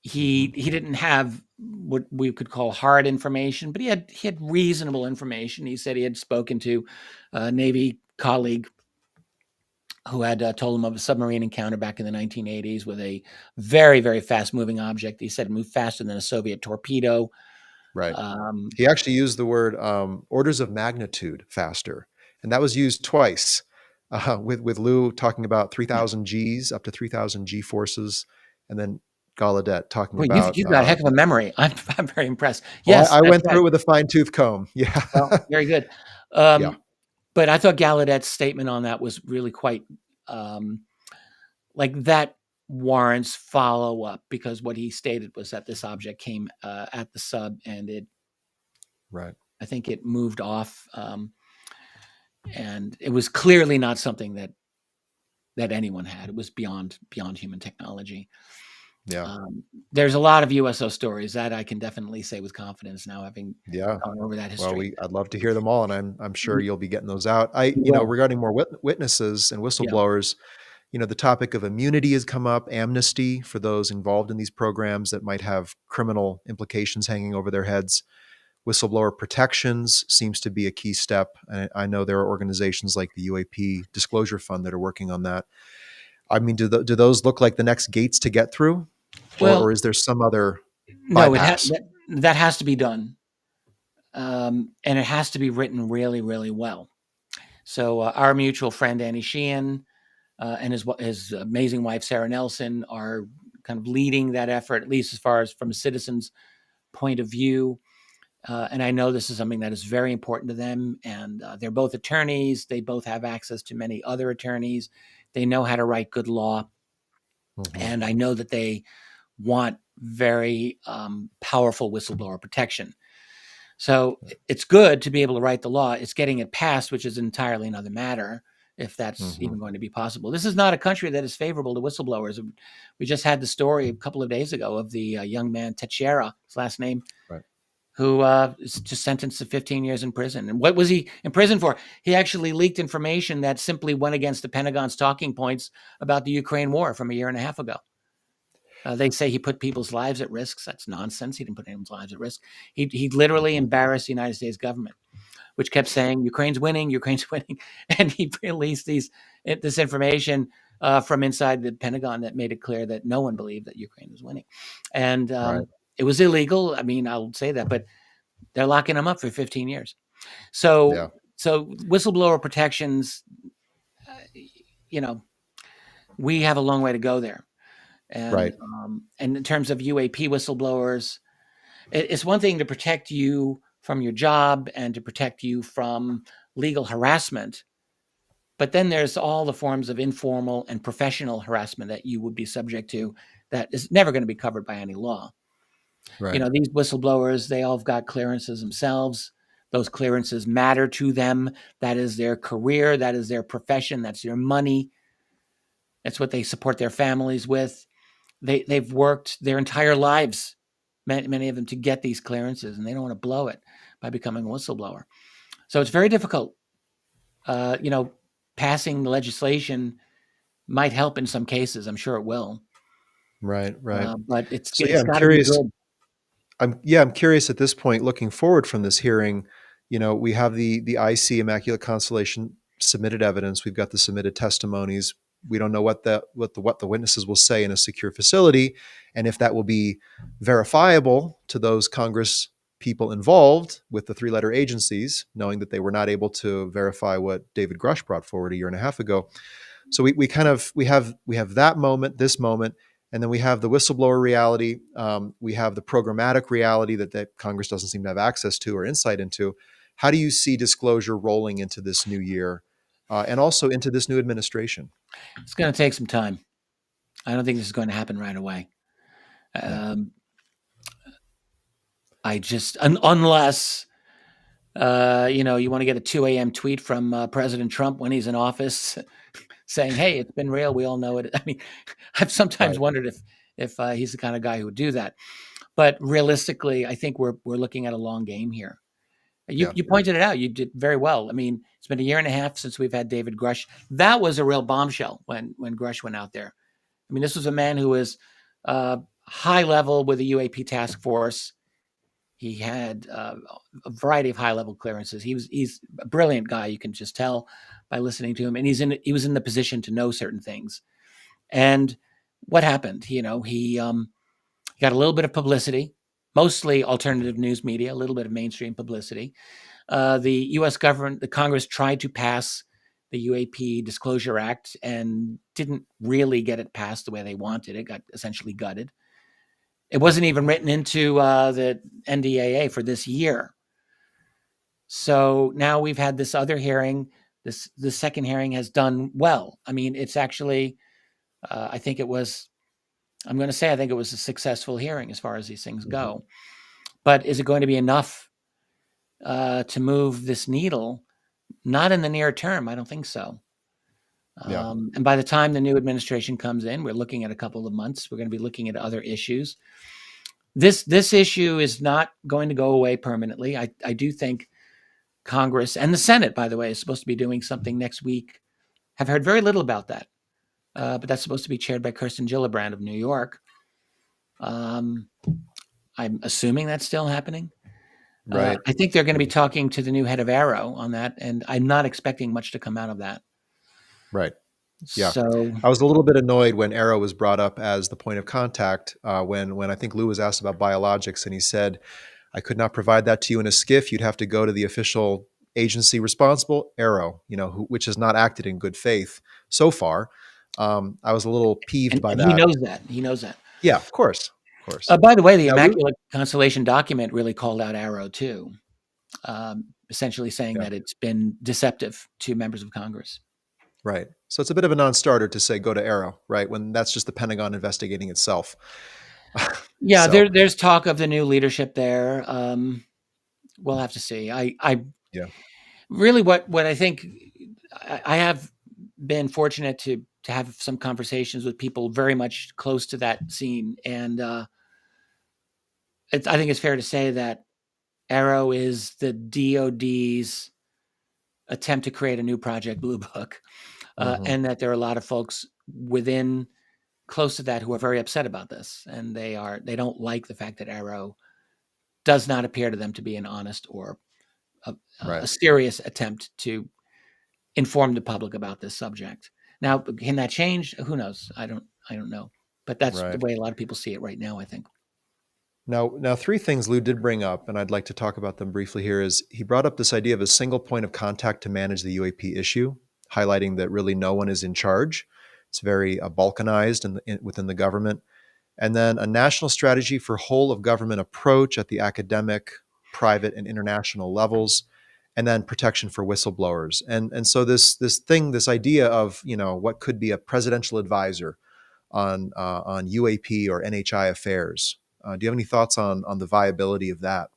Hmm. he didn't have what we could call hard information, but he had reasonable information. He said he had spoken to a Navy colleague who had told him of a submarine encounter back in the 1980s with a very, very fast moving object. He said it moved faster than a Soviet torpedo. Right. Um, He actually used the word orders of magnitude faster, and that was used twice. With Lou talking about 3,000 Gs, up to 3,000 G forces, and then Gallaudet talking well, about. you've got a heck of a memory. I'm very impressed. Well, Yes, I that's went right. through it with a fine tooth comb. Yeah. Well, very good. Yeah. But I thought Gallaudet's statement on that was really quite um, like that warrants follow up, because what he stated was that this object came at the sub, and Right. I think it moved off, and it was clearly not something that anyone had. It was beyond human technology. Yeah. There's a lot of USO stories that I can definitely say with confidence now, having Yeah. gone over that Well, history. I'd love to hear them all, and I'm sure We you'll be getting those out. we will. Regarding more witnesses and Yeah. whistleblowers, the topic of immunity has come up, amnesty for those involved in these programs that might have criminal implications hanging over their heads. Whistleblower protections seems to be a key step. And I know there are organizations like the UAP Disclosure Fund that are working on that. I mean, do those look like the next gates to get through, Well, or is there some other no, bypass? that has to be done, and it has to be written really, really well. So our mutual friend Annie Sheehan and his amazing wife Sarah Nelson are kind of leading that effort, at least as far as from a citizen's point of view. And I know this is something that is very important to them. And they're both attorneys. They both have access to many other attorneys. They know how to write good law. Mhm. And I know that they want very powerful whistleblower protection. So it's good to be able to write the law. It's getting it passed, which is entirely another matter, if that's Mhm. even going to be possible. This is not a country that is favorable to whistleblowers. We just had the story a couple of days ago of the young man Teixeira, his last name, Right. who is just sentenced to 15 years in prison. And what was he in prison for? He actually leaked information that simply went against the Pentagon's talking points about the Ukraine war from a year and a half ago. They say he put people's lives at risk. That's nonsense. He didn't put anyone's lives at risk. He literally embarrassed the United States government, which kept saying Ukraine's winning, Ukraine's winning, and he released this information from inside the Pentagon that made it clear that no one believed that Ukraine was winning, and Right. it was illegal. I mean, I'll say that, but they're locking him up for 15 years. So Yeah. so whistleblower protections, uh, you know, we have a long way to go there. Right. And in terms of UAP whistleblowers, it's one thing to protect you from your job and to protect you from legal harassment, but then there's all the forms of informal and professional harassment that you would be subject to that is never going to be covered by any law. Right. These whistleblowers, they all have got clearances themselves. Those clearances matter to them. That is their career. That is their profession. That's their money. That's what they support their families with. They've worked their entire lives, many of them, to get these clearances, and they don't want to blow it by becoming a whistleblower. So it's very difficult. Passing the legislation might help in some cases. I'm sure it will, Right. Right. but it's So yeah, it's I'm got to be curious. good. I'm curious at this point, looking forward from this hearing. We have the IC Immaculate Constellation submitted evidence. We've got the submitted testimonies. We don't know what the witnesses will say in a secure facility, and if that will be verifiable to those Congress people involved with the three-letter agencies, knowing that they were not able to verify what David Grush brought forward a year and a half ago. So we have that moment, this moment, And then we have the whistleblower reality. We have the programmatic reality that Congress doesn't seem to have access to or insight into. How do you see disclosure rolling into this new year and also into this new administration? It's going to take some time. I don't think this is going to happen right away. Yeah. I just, unless, you want to get a 2 a.m. tweet from President Trump when he's in office saying, "Hey, it's been real. We all know it." I mean, I've sometimes Right. wondered if he's the kind of guy who would do that. But realistically, I think we're looking at a long game here. Yeah. You pointed it out. You did very well. I mean, it's been a year and a half since we've had David Grush. That was a real bombshell when Grush went out there. I mean, this was a man who was high level with the UAP task force. He had a variety of high level clearances. He's a brilliant guy. You can just tell by listening to him, and he was in the position to know certain things. And what happened? He got a little bit of publicity, mostly alternative news media, a little bit of mainstream publicity. The U.S. government, the Congress tried to pass the UAP Disclosure Act and didn't really get it passed the way they wanted. It got essentially gutted. It wasn't even written into the NDAA for this year. So now we've had this other hearing. The second hearing has done well. I mean, it's actually, I think it was a successful hearing as far as these things go. But is it going to be enough to move this needle? Not in the near term. I don't think so. Yeah. And by the time the new administration comes in, we're looking at a couple of months. We're going to be looking at other issues. This issue is not going to go away permanently. I do think Congress and the Senate, by the way, is supposed to be doing something next week. Have heard very little about that, but that's supposed to be chaired by Kirsten Gillibrand of New York. I'm assuming that's still happening. Right. I think they're going to be talking to the new head of Arrow on that, and I'm not expecting much to come out of that. Right. Yeah. So I was a little bit annoyed when Arrow was brought up as the point of contact when I think Lou was asked about biologics, and he said, "I could not provide that to you in a skiff. You'd have to go to the official agency responsible, Arrow, which has not acted in good faith so far." I was a little peeved by and that. he knows that. Yeah, of course. Of course. By the way, the Now, Lou, Immaculate constellation document really called out Arrow too, essentially saying yeah, that it's been deceptive to members of Congress. right. So it's a bit of a non-starter to say go to Arrow, right? When that's just the Pentagon investigating itself. Yeah, So, there's talk of the new leadership there. We'll have to see. I yeah. really what I think I have been fortunate to have some conversations with people very much close to that scene, and I think it's fair to say that Arrow is the DoD's attempt to create a new Project Blue Book, Mhm. and that there are a lot of folks within close to that who are very upset about this, and they don't like the fact that Arrow does not appear to them to be an honest or Right. a serious attempt to inform the public about this subject. Now, can that change? Who knows? I don't know, but that's the Right. way a lot of people see it right now, I think. Now, three things Lou did bring up, and I'd like to talk about them briefly here, is he brought up this idea of a single point of contact to manage the UAP issue, highlighting that really no one is in charge. It's very balkanized within the government. And then a national strategy for whole of government approach at the academic, private, and international levels, and then protection for whistleblowers. And so this idea of what could be a presidential advisor on UAP or NHI affairs. Do you have any thoughts on the viability of that?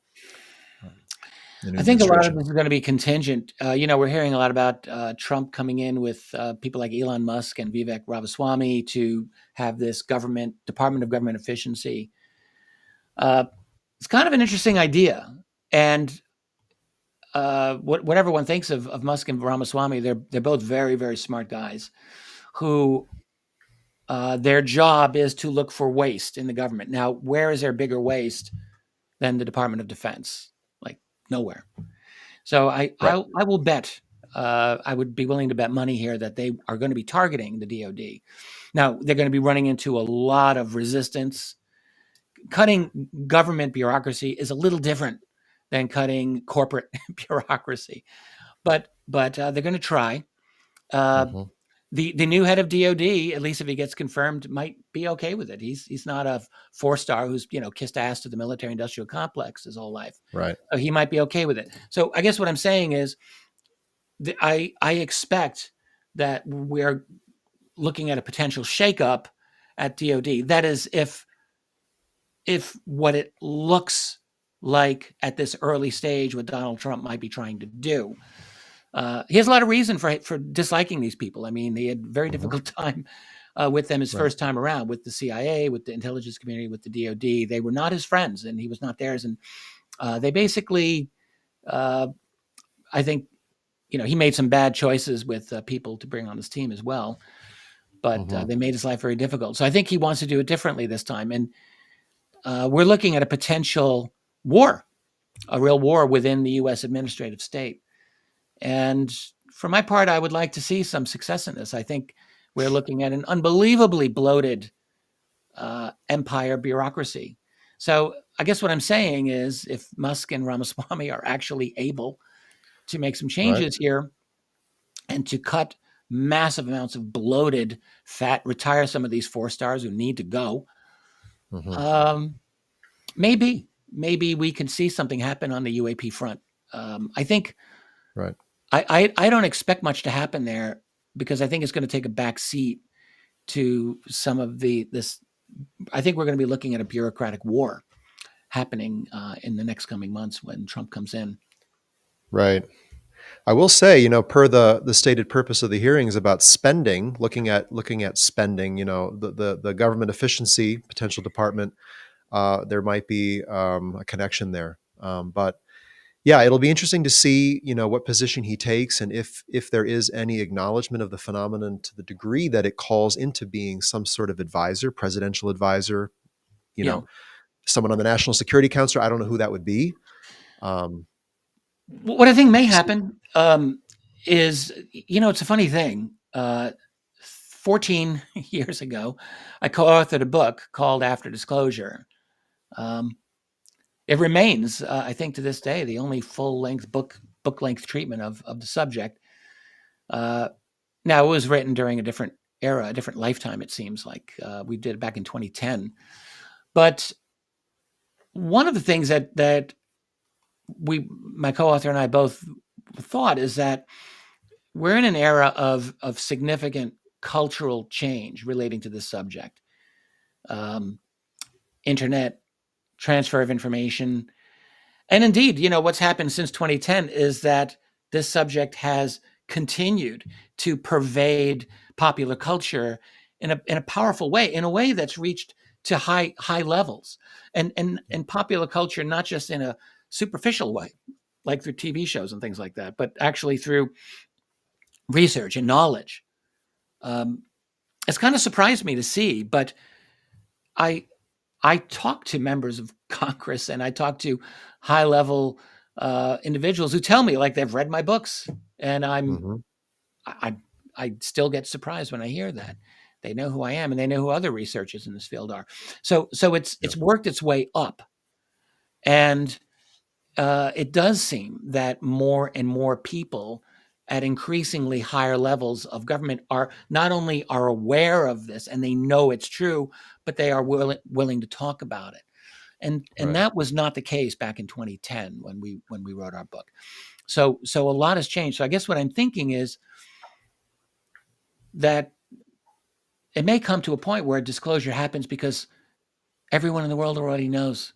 The new I think a lot of administration. this is going to be contingent. We're hearing a lot about Trump coming in with people like Elon Musk and Vivek Ramaswamy to have this Department of Government Efficiency. It's kind of an interesting idea, and whatever one thinks of Musk and Ramaswamy, they're both very, very smart guys who their job is to look for waste in the government. Now, where is there bigger waste than the Department of Defense? Like nowhere. So I will bet. I would be willing to bet money here that they are going to be targeting the DoD. Now they're going to be running into a lot of resistance. Cutting government bureaucracy is a little different than cutting corporate bureaucracy, but they're going to try. Mhm. the new head of DOD, at least if he gets confirmed, might be okay with it. He's not a 4-star who's kissed ass to the military industrial complex his whole life. Right. So he might be okay with it. So I guess what I'm saying is I expect that we're looking at a potential shakeup at DOD. That is, if what it looks like at this early stage, what Donald Trump might be trying to do. He has a lot of reason for disliking these people. I mean, he had a very difficult time with them his first time around, with the CIA, with the intelligence community, with the DOD. They were not his friends, and he was not theirs. And they basically, I think, he made some bad choices with people to bring on his team as well. But they made his life very difficult. So I think he wants to do it differently this time. And we're looking at a potential war, a real war within the U.S. administrative state. And for my part, I would like to see some success in this. I think we're looking at an unbelievably bloated empire bureaucracy. So I guess what I'm saying is, if Musk and Ramaswamy are actually able to make some changes here and to cut massive amounts of bloated fat, retire some of these 4-stars who need to go, maybe we can see something happen on the UAP front. I think I don't expect much to happen there, because I think it's going to take a back seat to some of this. I think we're going to be looking at a bureaucratic war happening in the next coming months when Trump comes in. Right. I will say, per the stated purpose of the hearings about spending, looking at spending, the government efficiency potential department, there might be a connection there. But yeah, it'll be interesting to see, what position he takes, and if there is any acknowledgement of the phenomenon to the degree that it calls into being some sort of advisor, presidential advisor, someone on the National Security Council. I don't know who that would be. What I think may happen is, it's a funny thing. 14 years ago, I co-authored a book called After Disclosure. It remains, I think, to this day, the only full-length book-length treatment of the subject. Now, it was written during a different era, a different lifetime, it seems like. We did it back in 2010. But one of the things that my co-author and I both thought is that we're in an era of significant cultural change relating to this subject. Internet, transfer of information. And indeed, what's happened since 2010 is that this subject has continued to pervade popular culture in a powerful way, in a way that's reached to high levels, and popular culture, not just in a superficial way, like through TV shows and things like that, but actually through research and knowledge. It's kind of surprised me to see, but I talk to members of Congress, and I talk to high-level individuals who tell me, like, they've read my books, and I still get surprised when I hear that. They know who I am, and they know who other researchers in this field are. So it's worked its way up, and it does seem that more and more people at increasingly higher levels of government are not only are aware of this and they know it's true, but they are willing to talk about it. And that was not the case back in 2010 when we wrote our book. So a lot has changed. So I guess what I'm thinking is that it may come to a point where disclosure happens because everyone in the world already knows,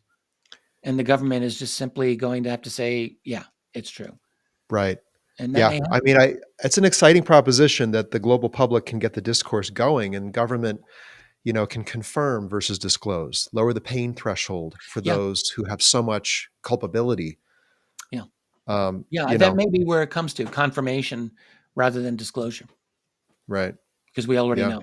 and the government is just simply going to have to say, yeah, it's true. Right. And yeah, I mean, it's an exciting proposition that the global public can get the discourse going, and government, can confirm versus disclose, lower the pain threshold for those who have so much culpability. Yeah. That may be where it comes to confirmation rather than disclosure. Right. Because we already know.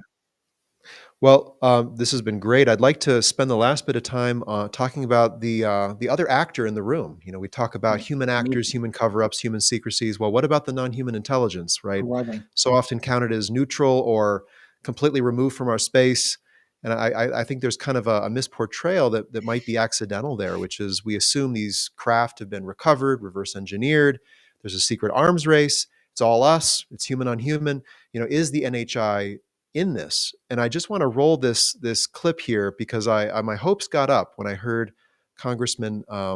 Well, this has been great. I'd like to spend the last bit of time talking about the other actor in the room. We talk about human actors, human cover-ups, human secrecies. Well, what about the non-human intelligence, right? Who are they? So often counted as neutral or completely removed from our space. And I think there's kind of a misportrayal that might be accidental there, which is we assume these craft have been recovered, reverse engineered. There's a secret arms race. it's all us, it's human on human. Is the NHI in this? And I just want to roll this clip here because my hopes got up when I heard Congressman, I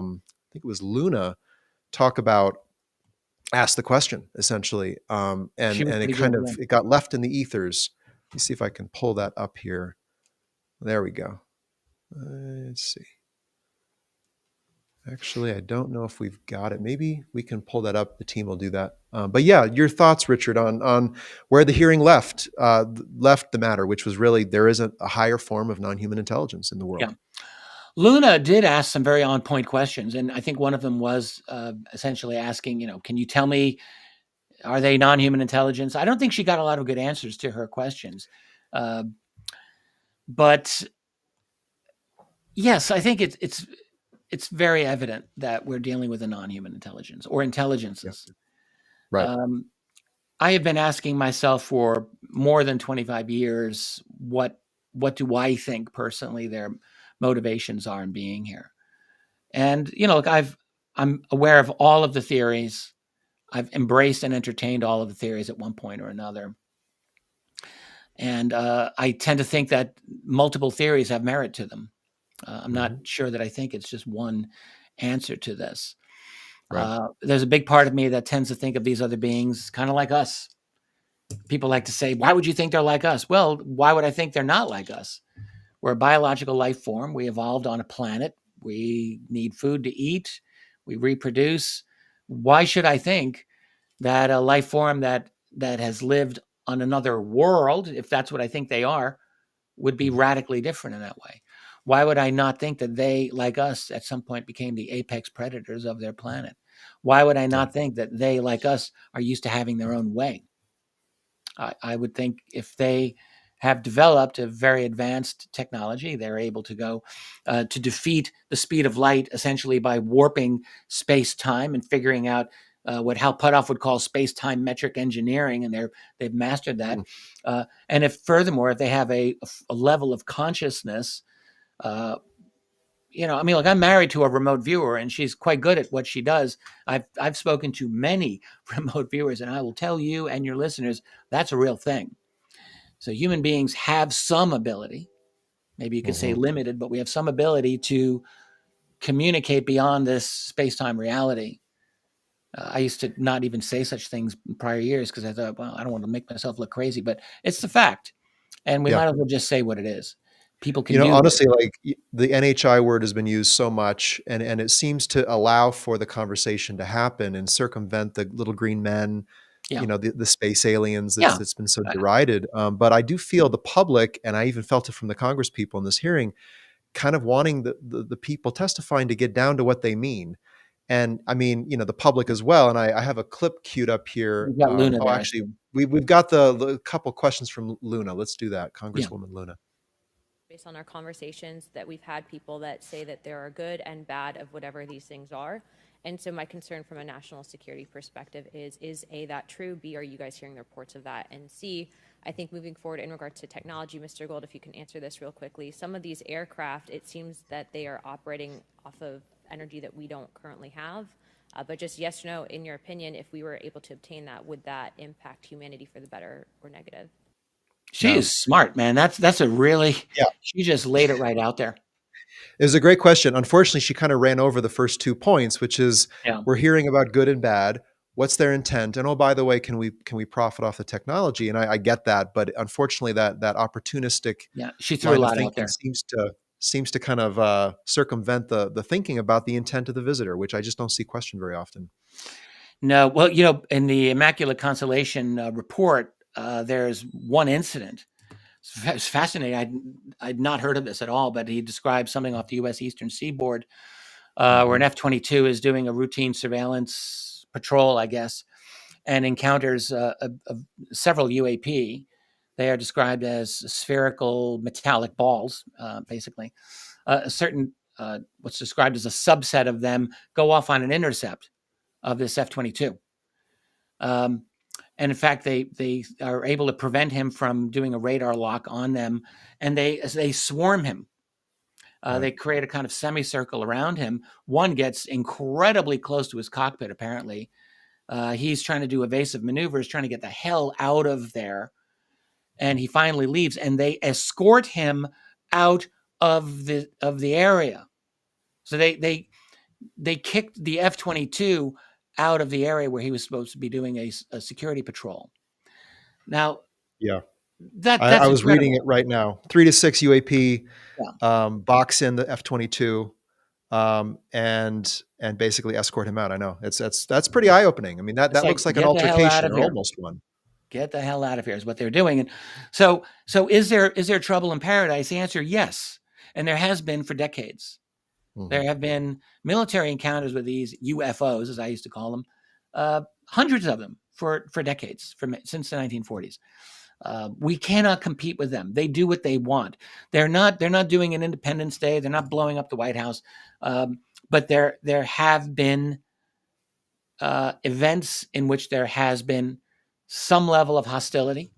think it was Luna, talk about ask the question essentially, and She was it pretty kind good. of Yeah. it got left in the ethers. Let me see if I can pull that up here. There we go. Let's see. Actually, I don't know if we've got it. Maybe we can pull that up. The team will do that. But yeah, your thoughts, Richard, on where the hearing left the matter, which was really there is a higher form of non-human intelligence in the world. Yeah. Luna did ask some very on-point questions, and I think one of them was essentially asking, can you tell me, are they non-human intelligence? I don't think she got a lot of good answers to her questions, but yes, I think it's very evident that we're dealing with a non-human intelligence or intelligences. Yeah. Right. I have been asking myself for more than 25 years, what do I think personally their motivations are in being here? And, look, I'm aware of all of the theories. I've embraced and entertained all of the theories at one point or another. And I tend to think that multiple theories have merit to them. I'm not sure that I think it's just one answer to this. Right. There's a big part of me that tends to think of these other beings kind of like us. People like to say, why would you think they're like us? Well, why would I think they're not like us? We're a biological life form. We evolved on a planet. We need food to eat. We reproduce. Why should I think that a life form that has lived on another world, if that's what I think they are, would be radically different in that way? Why would I not think that they, like us, at some point became the apex predators of their planet? Why would I not think that they, like us, are used to having their own way? I would think if they have developed a very advanced technology, they're able to go to defeat the speed of light essentially by warping space-time and figuring out what Hal Puthoff would call space-time metric engineering, and they've mastered that. And if furthermore, if they have a level of consciousness, look, I'm married to a remote viewer, and she's quite good at what she does. I've spoken to many remote viewers, and I will tell you and your listeners that's a real thing. So human beings have some ability, maybe you could say limited, but we have some ability to communicate beyond this space-time reality. I used to not even say such things in prior years because I thought, well, I don't want to make myself look crazy, but it's the fact, and we might as well just say what it is. People can do Honestly, like the NHI word has been used so much, and it seems to allow for the conversation to happen and circumvent the little green men, the space aliens that's been so derided. But I do feel the public, and I even felt it from the Congress people in this hearing, kind of wanting the people testifying to get down to what they mean. And I mean, the public as well. And I have a clip queued up here. We've got Luna there. Actually, we've got the couple questions from Luna. Let's do that, Congresswoman Luna. Based on our conversations that we've had, people that say that there are good and bad of whatever these things are. And so my concern from a national security perspective is A, that true? B, are you guys hearing the reports of that? And C, I think moving forward in regards to technology, Mr. Gold, if you can answer this real quickly, some of these aircraft, it seems that they are operating off of energy that we don't currently have. But just yes or no, in your opinion, if we were able to obtain that, would that impact humanity for the better or negative? She is smart, man. That's a really, she just laid it right out there. It was a great question. Unfortunately, she kind of ran over the first 2 points, which is we're hearing about good and bad. What's their intent? And oh, by the way, can we profit off the technology? And I get that, but unfortunately, that opportunistic she threw a lot out there. seems to kind of circumvent the thinking about the intent of the visitor, which I just don't see questioned very often. No, well, in the Immaculate Constellation report, there's one incident. It's fascinating. I'd not heard of this at all, but he described something off the U.S. Eastern Seaboard where an F-22 is doing a routine surveillance patrol, I guess, and encounters several UAP. They are described as spherical metallic balls, basically. A certain, what's described as a subset of them go off on an intercept of this F-22. And in fact, they are able to prevent him from doing a radar lock on them, and they swarm him. They create a kind of semicircle around him. One gets incredibly close to his cockpit, apparently, He's trying to do evasive maneuvers, trying to get the hell out of there. And he finally leaves, and they escort him out of the area. So they kicked the F-22 out of the area where he was supposed to be doing a security patrol. Now, Yeah. that's I was incredible. reading it right now. 3 to 6 UAP, Yeah. box in the F-22, and basically escort him out. I know that's pretty eye opening. I mean, that It's like, looks like an get the hell out altercation of or here. almost one. Get the hell out of here is what they're doing. And so is there trouble in paradise? The answer, yes. And there has been for decades. There have been military encounters with these UFOs, as I used to call them, hundreds of them for decades, since the 1940s. We cannot compete with them. They do what they want. They're not doing an Independence Day. They're not blowing up the White House. But there have been events in which there has been some level of hostility.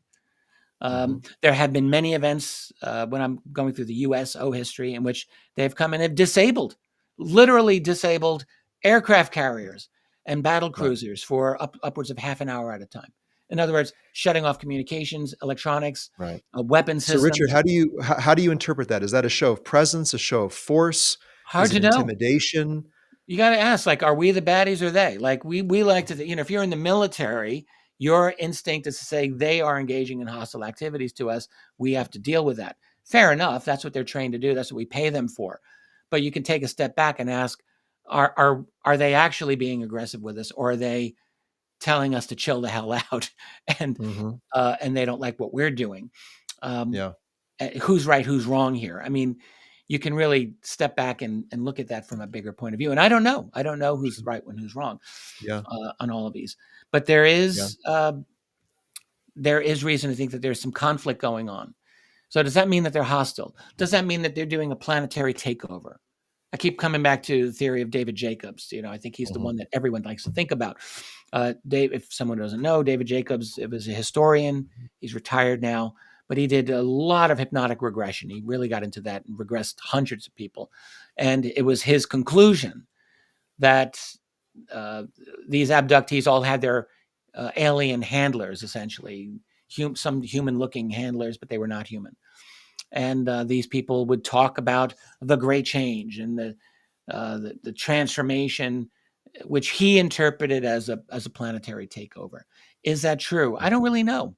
There have been many events when I'm going through the USO history in which they've come and have literally disabled aircraft carriers and battle cruisers for upwards of half an hour at a time. In other words, shutting off communications, electronics, weapon systems. So, Richard, how do you interpret that? Is that a show of presence, a show of force? Hard to know. Intimidation? You got to ask, like, are we the baddies or they? Like, we like to, if you're in the military, your instinct is to say they are engaging in hostile activities to us. We have to deal with that. Fair enough. That's what they're trained to do. That's what we pay them for. But you can take a step back and ask, are they actually being aggressive with us, or are they telling us to chill the hell out and they don't like what we're doing? Who's right, who's wrong here? I mean, you can really step back and look at that from a bigger point of view. And I don't know who's right and who's wrong on all of these. But there is reason to think that there's some conflict going on. So does that mean that they're hostile? Does that mean that they're doing a planetary takeover? I keep coming back to the theory of David Jacobs. I think he's the one that everyone likes to think about. If someone doesn't know, David Jacobs was a historian. He's retired now, but he did a lot of hypnotic regression. He really got into that and regressed hundreds of people. And it was his conclusion that these abductees all had their alien handlers, essentially, some human-looking handlers, but they were not human. And these people would talk about the great change and the transformation, which he interpreted as a planetary takeover. Is that true? I don't really know.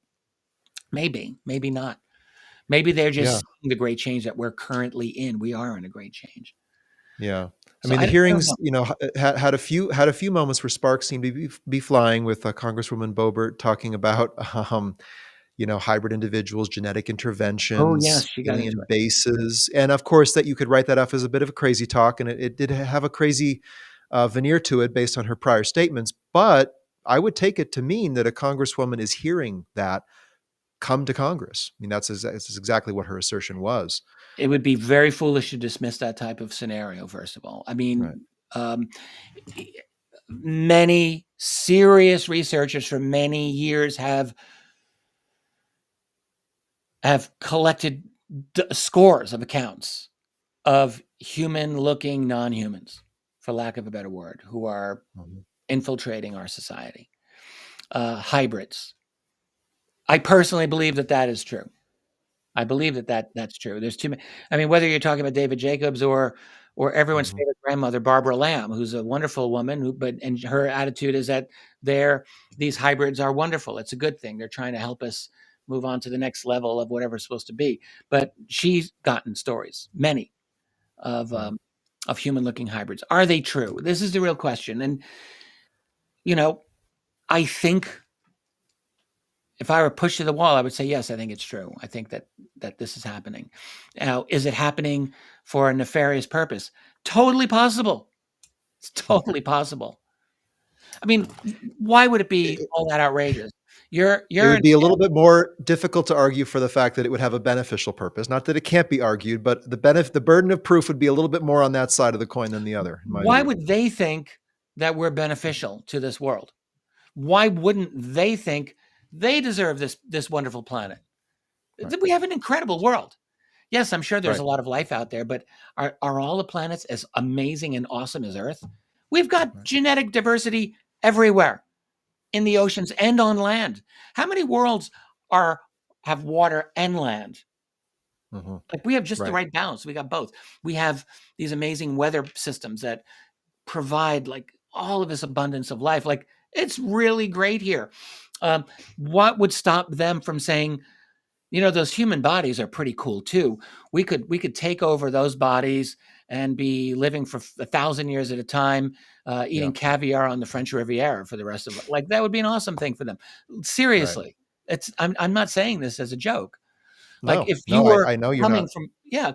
Maybe not. Maybe they're just seeing the great change that we're currently in. We are in a great change. Yeah. I mean, the hearings, had a few moments where sparks seemed to be flying with Congresswoman Boebert talking about, hybrid individuals, genetic interventions, alien bases. And of course, that you could write that off as a bit of a crazy talk. And it did have a crazy veneer to it based on her prior statements. But I would take it to mean that a congresswoman is hearing that come to Congress. I mean, that's exactly what her assertion was. It would be very foolish to dismiss that type of scenario, first of all. I mean, many serious researchers for many years have collected scores of accounts of human-looking non-humans, for lack of a better word, who are infiltrating our society. Hybrids. I personally believe that is true. I believe that's true. There's too many. I mean, whether you're talking about David Jacobs or everyone's favorite grandmother, Barbara Lamb, who's a wonderful woman, and her attitude is that these hybrids are wonderful. It's a good thing. They're trying to help us move on to the next level of whatever it's supposed to be. But she's gotten stories, many, of human-looking hybrids. Are they true? This is the real question. And I think, if I were pushed to the wall, I would say, yes, I think it's true. I think that this is happening. Now, is it happening for a nefarious purpose? Totally possible. It's totally possible. I mean, why would it be all that outrageous? It would be a little bit more difficult to argue for the fact that it would have a beneficial purpose. Not that it can't be argued, but the burden of proof would be a little bit more on that side of the coin than the other. Why would they think that we're beneficial to this world? Why wouldn't they think they deserve this wonderful planet? Right. We have an incredible world. Yes, I'm sure there's a lot of life out there, but are all the planets as amazing and awesome as Earth? We've got genetic diversity everywhere. in the oceans and on land. How many worlds have water and land? Mm-hmm. Like, we have just the Right. right balance. We got both. We have these amazing weather systems that provide like all of this abundance of life. Like, it's really great here. What would stop them from saying, those human bodies are pretty cool too. We could take over those bodies and be living for 1,000 years at a time, eating caviar on the French Riviera for the rest of it. Like, that would be an awesome thing for them. Right. Seriously, I'm not saying this as a joke. Like, No, if you no, were I know you're not.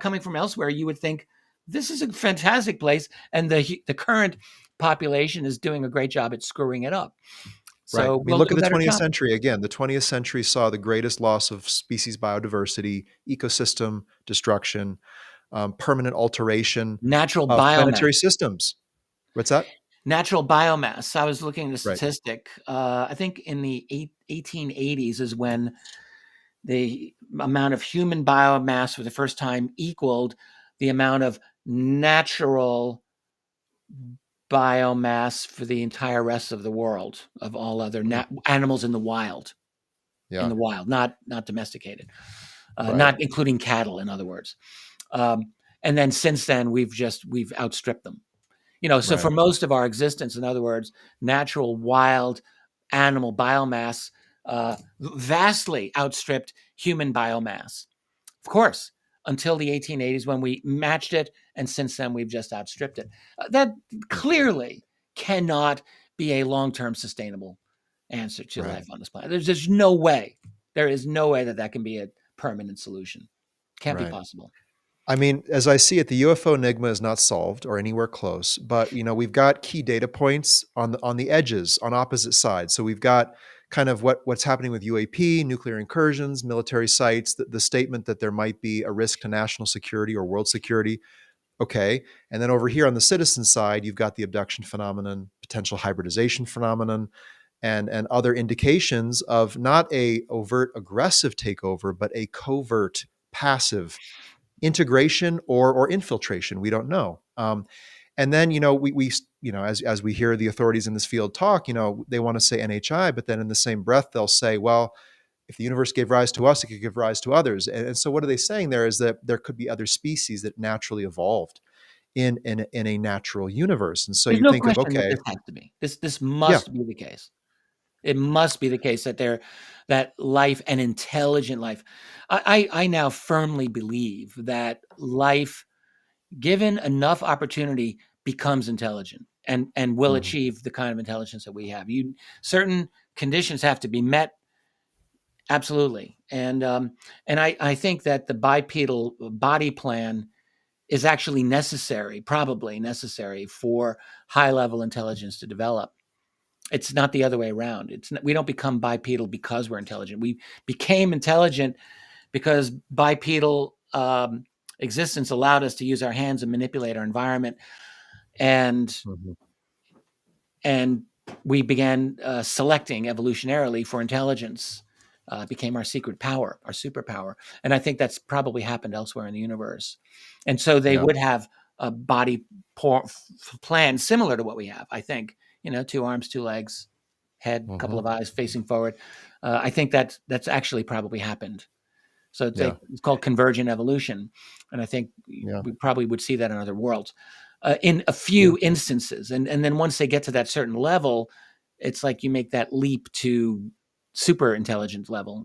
coming from elsewhere, you would think this is a fantastic place, and the current population is doing a great job at screwing it up. Right. So I mean, we'll look do at a the better 20th job. century again. The 20th century saw the greatest loss of species biodiversity, ecosystem destruction, permanent alteration Natural of biomass. planetary systems. What's that? Natural biomass. I was looking at the Right. statistic. I think in the 1880s is when the amount of human biomass for the first time equaled the amount of natural biomass for the entire rest of the world, of all other animals in the wild. Yeah. In the wild, not domesticated, Right. not including cattle, in other words. And then since then, we've outstripped them. So Right. for most of our existence, in other words, natural wild animal biomass vastly outstripped human biomass. Of course, until the 1880s when we matched it, and since then we've just outstripped it. That clearly cannot be a long-term sustainable answer to Right. life on this planet. There's just no way. There is no way that can be a permanent solution. Can't be Right. possible. I mean, as I see it, the UFO enigma is not solved or anywhere close, but we've got key data points on the edges, on opposite sides. So we've got kind of what's happening with UAP, nuclear incursions, military sites, the statement that there might be a risk to national security or world security. Okay. And then over here on the citizen side, you've got the abduction phenomenon, potential hybridization phenomenon, and other indications of not a overt aggressive takeover, but a covert passive integration or infiltration. We don't know. And then we as we hear the authorities in this field talk, they want to say NHI, but then in the same breath they'll say, well, if the universe gave rise to us, it could give rise to others. And so what are they saying there is that there could be other species that naturally evolved in a natural universe. And so There's you no think of, question that okay, this has to be. This yeah, must be the case. It must be the case that life and intelligent life. I now firmly believe that life, given enough opportunity, becomes intelligent and will mhm, achieve the kind of intelligence that we have. Certain conditions have to be met, absolutely, and I think that the bipedal body plan is actually necessary, probably necessary for high level intelligence to develop. It's not the other way around. We don't become bipedal because we're intelligent. We became intelligent because bipedal existence allowed us to use our hands and manipulate our environment, and mhm. and we began selecting evolutionarily for intelligence. Became our secret power, our superpower, and I think that's probably happened elsewhere in the universe. And so they Yeah. would have a body plan similar to what we have. I think 2 arms, 2 legs, head, couple Mhm. of eyes facing forward. I think that's actually probably happened. So Yeah. it's called convergent evolution, and I think Yeah. we probably would see that in other worlds, in a Yeah. few instances. And then once they get to that certain level, it's like you make that leap to super intelligent level,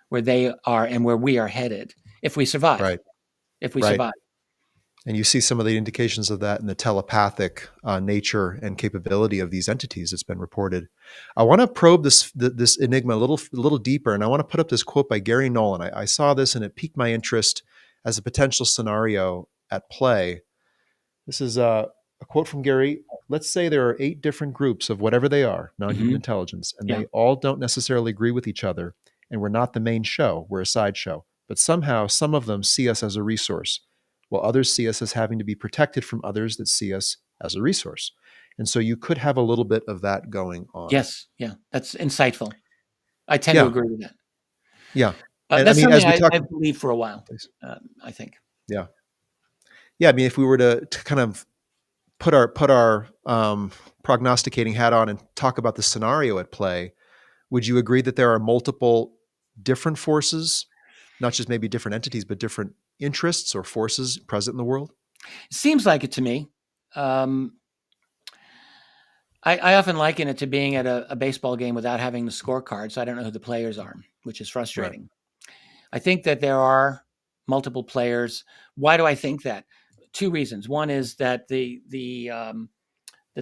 where they are and where we are headed if we survive. Right. If we Right. survive. And you see some of the indications of that in the telepathic nature and capability of these entities that's been reported. I want to probe this enigma a little deeper, and I want to put up this quote by Gary Nolan. I saw this and it piqued my interest as a potential scenario at play. This is a quote from Gary. Let's say there are 8 different groups of whatever they are, non-human Hmm. intelligence, and Yeah. they all don't necessarily agree with each other, and we're not the main show, we're a sideshow. But somehow some of them see us as a resource, while others see us as having to be protected from others that see us as a resource. And so you could have a little bit of that going on. Yes. Yeah. That's insightful. I tend to Yeah, agree with that. yeah. And I That's mean, something as we talk, I believed for a while. please. I think. Yeah, yeah. I mean, if we were to kind of put our prognosticating hat on and talk about the scenario at play, would you agree that there are multiple different forces, not just maybe different entities, but different interests or forces present in the world? Seems like it to me. I often liken it to being at a baseball game without having the scorecard, so I don't know who the players are, which is frustrating. Right. I think that there are multiple players. Why do I think that? Two reasons. One is that the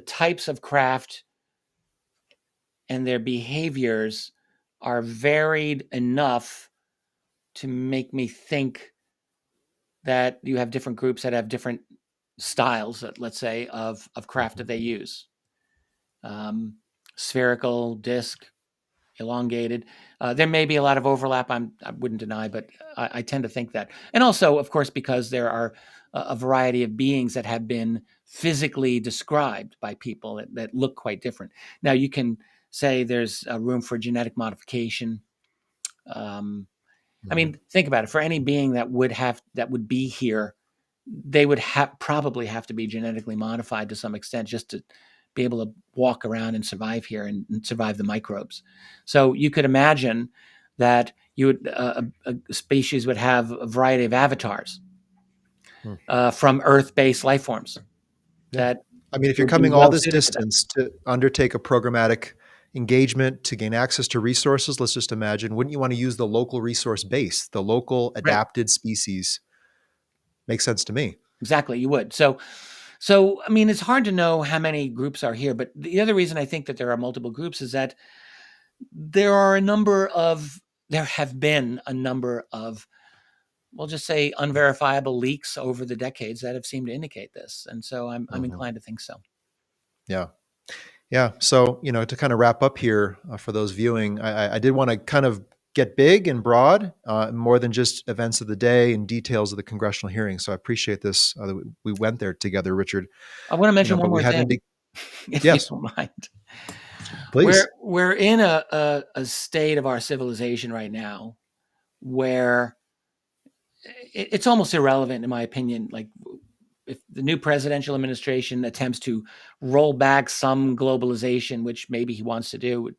types of craft and their behaviors are varied enough to make me think that you have different groups that have different styles, let's say, of craft that they use. Spherical, disc, elongated. There may be a lot of overlap. I wouldn't deny, but I tend to think that. And also, of course, because there are a variety of beings that have been physically described by people that look quite different. Now, you can say there's a room for genetic modification. I mean, think about it. For any being that would be here, they would probably have to be genetically modified to some extent just to be able to walk around and survive here and survive the microbes. So you could imagine that you would a species would have a variety of avatars from Earth-based life forms. Yeah. That I mean, if you're would be coming all well this suited to them. distance to undertake a programmatic engagement to gain access to resources, let's just imagine, wouldn't you want to use the local resource base, the local Right. adapted species? Makes sense to me. Exactly, you would. So I mean, it's hard to know how many groups are here, but the other reason I think that there are multiple groups is that there have been a number of, we'll just say, unverifiable leaks over the decades that have seemed to indicate this. And so I'm inclined to think so. Yeah. Yeah. So, to kind of wrap up here for those viewing, I did want to kind of get big and broad, more than just events of the day and details of the congressional hearing. So I appreciate this. We went there together, Richard. I want to mention one but more we had thing, if you yes, don't mind. please. We're in a state of our civilization right now where it's almost irrelevant, in my opinion. Like, if the new presidential administration attempts to roll back some globalization, which maybe he wants to do,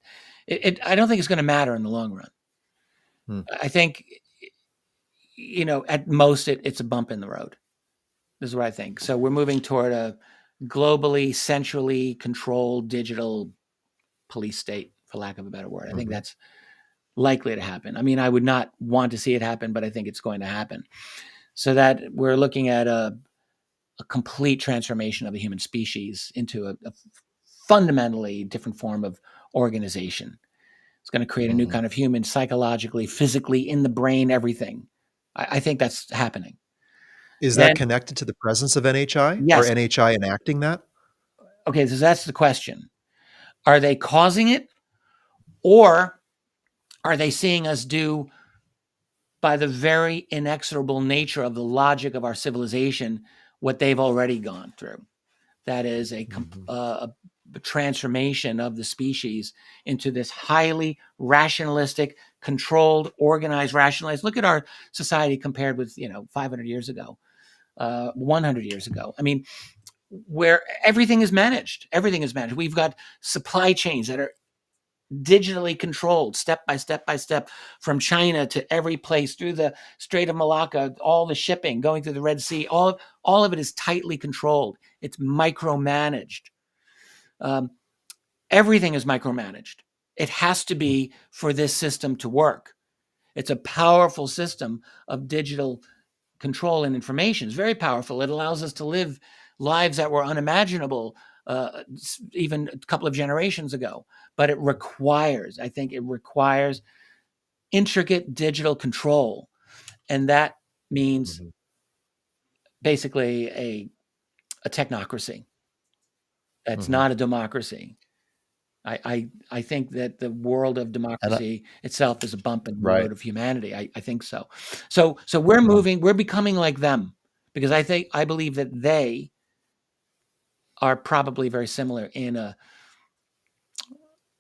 I don't think it's going to matter in the long run. I think, at most it's a bump in the road. This is what I think. So we're moving toward a globally, centrally controlled digital police state, for lack of a better word. I think that's likely to happen. I mean, I would not want to see it happen, but I think it's going to happen. So that we're looking at a complete transformation of the human species into a fundamentally different form of organization. It's going to create a new kind of human, psychologically, physically, in the brain, everything. I think that's happening. Is that connected to the presence of NHI or Yes. NHI enacting that? Okay, so that's the question. Are they causing it, or are they seeing us do, by the very inexorable nature of the logic of our civilization, what they've already gone through? That is a transformation of the species into this highly rationalistic, controlled, organized, rationalized. Look at our society compared with 500 years ago, 100 years ago. I mean, where everything is managed. We've got supply chains that are digitally controlled, step by step, from China to every place, through the Strait of Malacca, all the shipping going through the Red Sea, all of it is tightly controlled. It's micromanaged. Everything is micromanaged. It has to be for this system to work. It's a powerful system of digital control and information. It's very powerful. It allows us to live lives that were unimaginable even a couple of generations ago. But I think it requires intricate digital control. And that means basically a technocracy. That's not a democracy. I think that the world of democracy itself is a bump in the road of humanity. I think so. So we're becoming like them, because I believe that they are probably very similar in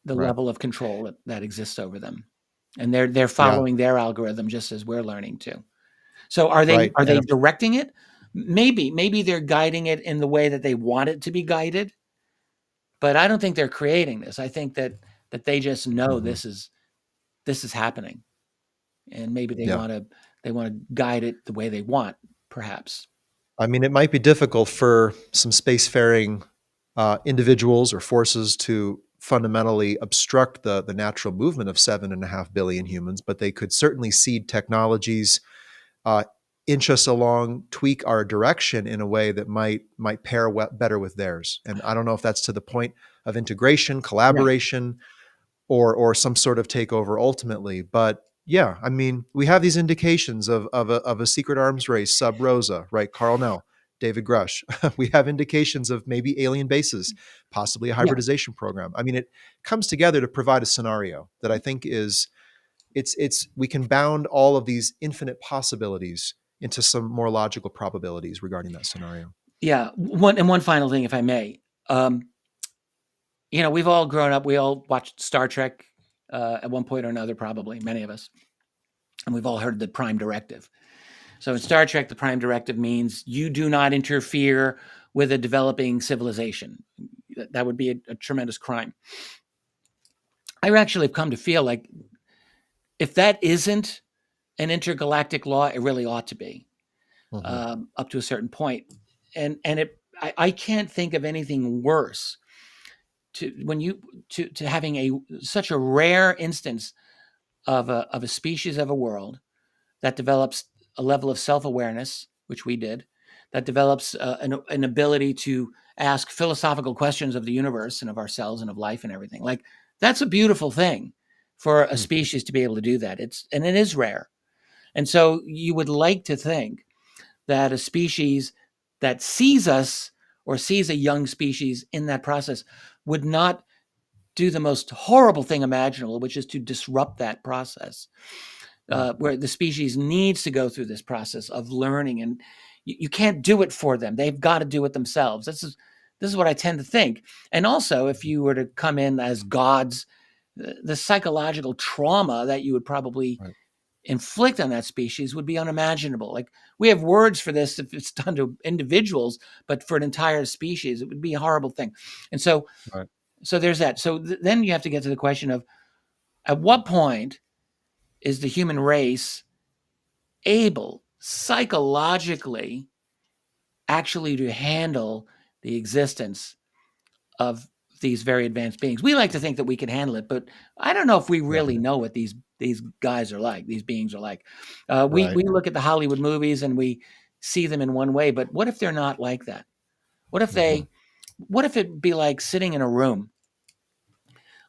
the level of control that exists over them. And they're following their algorithm just as we're learning to. So are they directing it? maybe they're guiding it in the way that they want it to be guided, but I don't think they're creating this. I think that they just know this is happening, and maybe they Yeah. want to guide it the way they want, perhaps. I mean, it might be difficult for some spacefaring individuals or forces to fundamentally obstruct the natural movement of 7.5 billion humans, but they could certainly seed technologies, inch us along, tweak our direction in a way that might pair better with theirs. And I don't know if that's to the point of integration, collaboration, or some sort of takeover ultimately. But yeah, I mean, we have these indications of a secret arms race, sub rosa, right? Carl Nell, David Grush. We have indications of maybe alien bases, possibly a hybridization program. I mean, it comes together to provide a scenario that I think is it's we can bound all of these infinite possibilities into some more logical probabilities regarding that scenario. Yeah. One final thing, if I may. We've all grown up. We all watched Star Trek at one point or another, probably many of us, and we've all heard the Prime Directive. So in Star Trek, the Prime Directive means you do not interfere with a developing civilization. That would be a tremendous crime. I actually have come to feel like if that isn't an intergalactic law, it really ought to be, up to a certain point. And I can't think of anything worse to having such a rare instance of a species of a world that develops a level of self-awareness, which we did, that develops an ability to ask philosophical questions of the universe and of ourselves and of life and everything. Like, that's a beautiful thing for a species to be able to do that. It is rare. And so you would like to think that a species that sees us or sees a young species in that process would not do the most horrible thing imaginable, which is to disrupt that process. Where the species needs to go through this process of learning, and you can't do it for them. They've got to do it themselves. This is what I tend to think. And also, if you were to come in as gods, the psychological trauma that you would probably inflict on that species would be unimaginable. Like, we have words for this if it's done to individuals, but for an entire species, it would be a horrible thing. And so, so there's that. So then you have to get to the question of, at what point is the human race able psychologically actually to handle the existence of these very advanced beings? We like to think that we can handle it, but I don't know if we really know what these guys are like, these beings are like. We look at the Hollywood movies and we see them in one way, but what if they're not like that? What if it'd be like sitting in a room,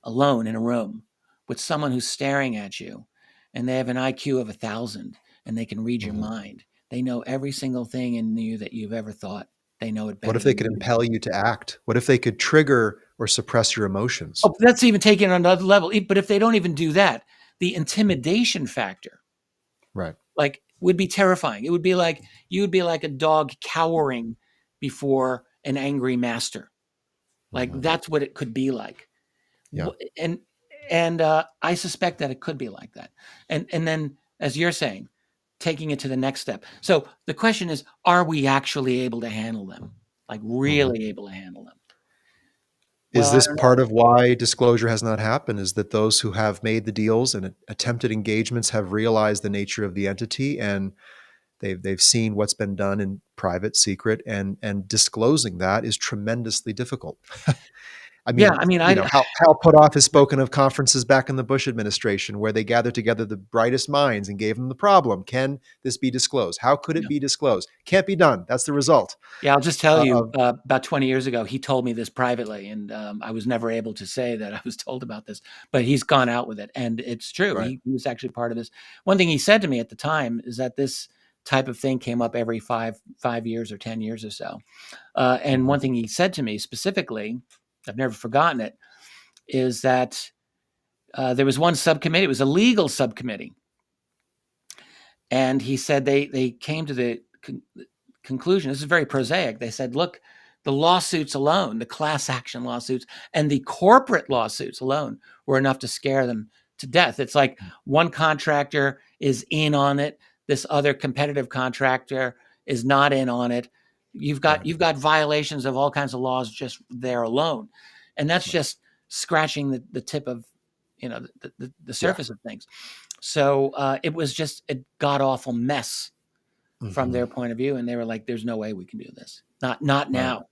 alone in a room with someone who's staring at you, and they have an IQ of 1,000 and they can read your mind. They know every single thing in you that you've ever thought. They know it better. What if they could impel you to act? What if they could trigger or suppress your emotions? Oh, that's even taken on another level. But if they don't even do that, the intimidation factor, like, would be terrifying. It would be like, you would be like a dog cowering before an angry master. Like, that's what it could be like. Yeah. And I suspect that it could be like that. And then, as you're saying, taking it to the next step. So the question is, are we actually able to handle them? Like, really able to handle them? Is this part of why disclosure has not happened? Is that those who have made the deals and attempted engagements have realized the nature of the entity, and they've seen what's been done in private, secret, and disclosing that is tremendously difficult. I mean, Hal Puthoff has spoken of conferences back in the Bush administration where they gathered together the brightest minds and gave them the problem. Can this be disclosed? How could it be disclosed? Can't be done. That's the result. Yeah, I'll just tell you, about 20 years ago, he told me this privately, and I was never able to say that I was told about this, but he's gone out with it, and it's true. He was actually part of this. One thing he said to me at the time is that this type of thing came up every 5 years or 10 years or so. And one thing he said to me specifically, I've never forgotten it, is that there was one subcommittee. It was a legal subcommittee. And he said they came to the conclusion, this is very prosaic. They said, look, the lawsuits alone, the class action lawsuits and the corporate lawsuits alone were enough to scare them to death. It's like one contractor is in on it. This other competitive contractor is not in on it. You've got violations of all kinds of laws just there alone, and that's just scratching the tip of the surface of things. So it was just a god awful mess from their point of view, and they were like, "There's no way we can do this. Not now."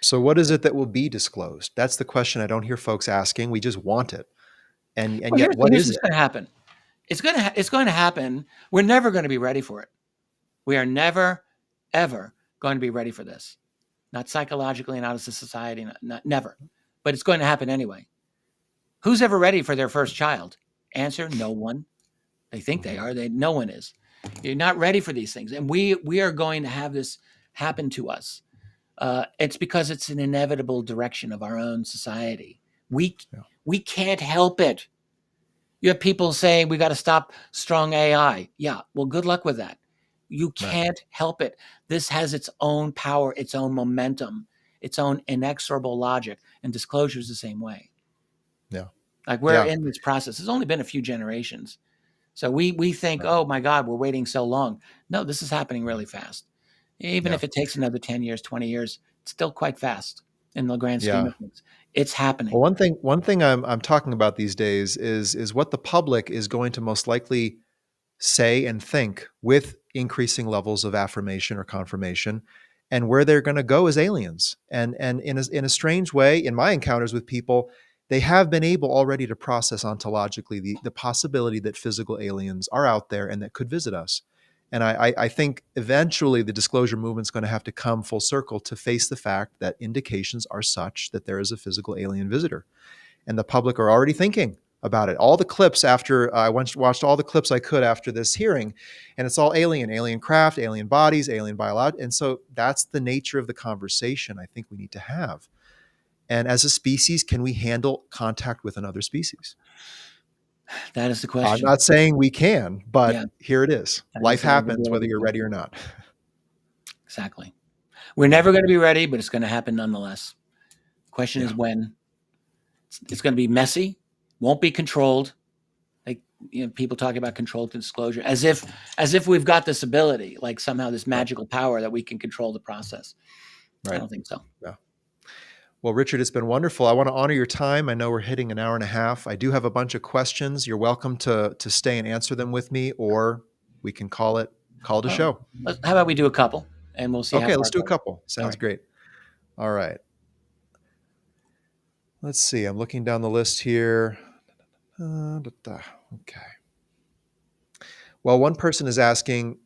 So what is it that will be disclosed? That's the question I don't hear folks asking. We just want it. And yet what is it? Here's what's going to happen. It's going to happen. We're never going to be ready for it. We are never, ever going to be ready for this. Not psychologically, not as a society, never. But it's going to happen anyway. Who's ever ready for their first child? Answer, no one. They think they are. No one is. You're not ready for these things. And we are going to have this happen to us. It's because it's an inevitable direction of our own society. We can't help it. You have people saying we got to stop strong AI. Yeah, well, good luck with that. You can't help it. This has its own power, its own momentum, its own inexorable logic, and disclosure is the same way. Yeah, like we're in this process. It's only been a few generations, so we think, oh my God, we're waiting so long. No, this is happening really fast. Even if it takes another 10 years, 20 years, it's still quite fast in the grand scheme of things. It's happening. Well, one thing I'm talking about these days is what the public is going to most likely say and think with increasing levels of affirmation or confirmation, and where they're going to go as aliens. And in a strange way, in my encounters with people, they have been able already to process ontologically the possibility that physical aliens are out there and that could visit us. And I think eventually the disclosure movement is going to have to come full circle to face the fact that indications are such that there is a physical alien visitor. And the public are already thinking about it. All the clips after, I watched all the clips I could after this hearing, and it's all alien craft, alien bodies, alien biology. And so that's the nature of the conversation I think we need to have. And as a species, can we handle contact with another species? That is the question. I'm not saying we can, but here it is. Life happens whether you're ready or not. Exactly. We're never going to be ready, but it's going to happen nonetheless. The question is when. It's going to be messy, won't be controlled. Like people talk about controlled disclosure as if we've got this ability, like somehow this magical power that we can control the process. I don't think so. Yeah. Well, Richard, it's been wonderful. I want to honor your time. I know we're hitting an hour and a half. I do have a bunch of questions. You're welcome to stay and answer them with me, or we can call it a show. How about we do a couple, and we'll see. Okay, let's do a couple. Sounds great. All right. Let's see. I'm looking down the list here. Okay. Well, one person is asking,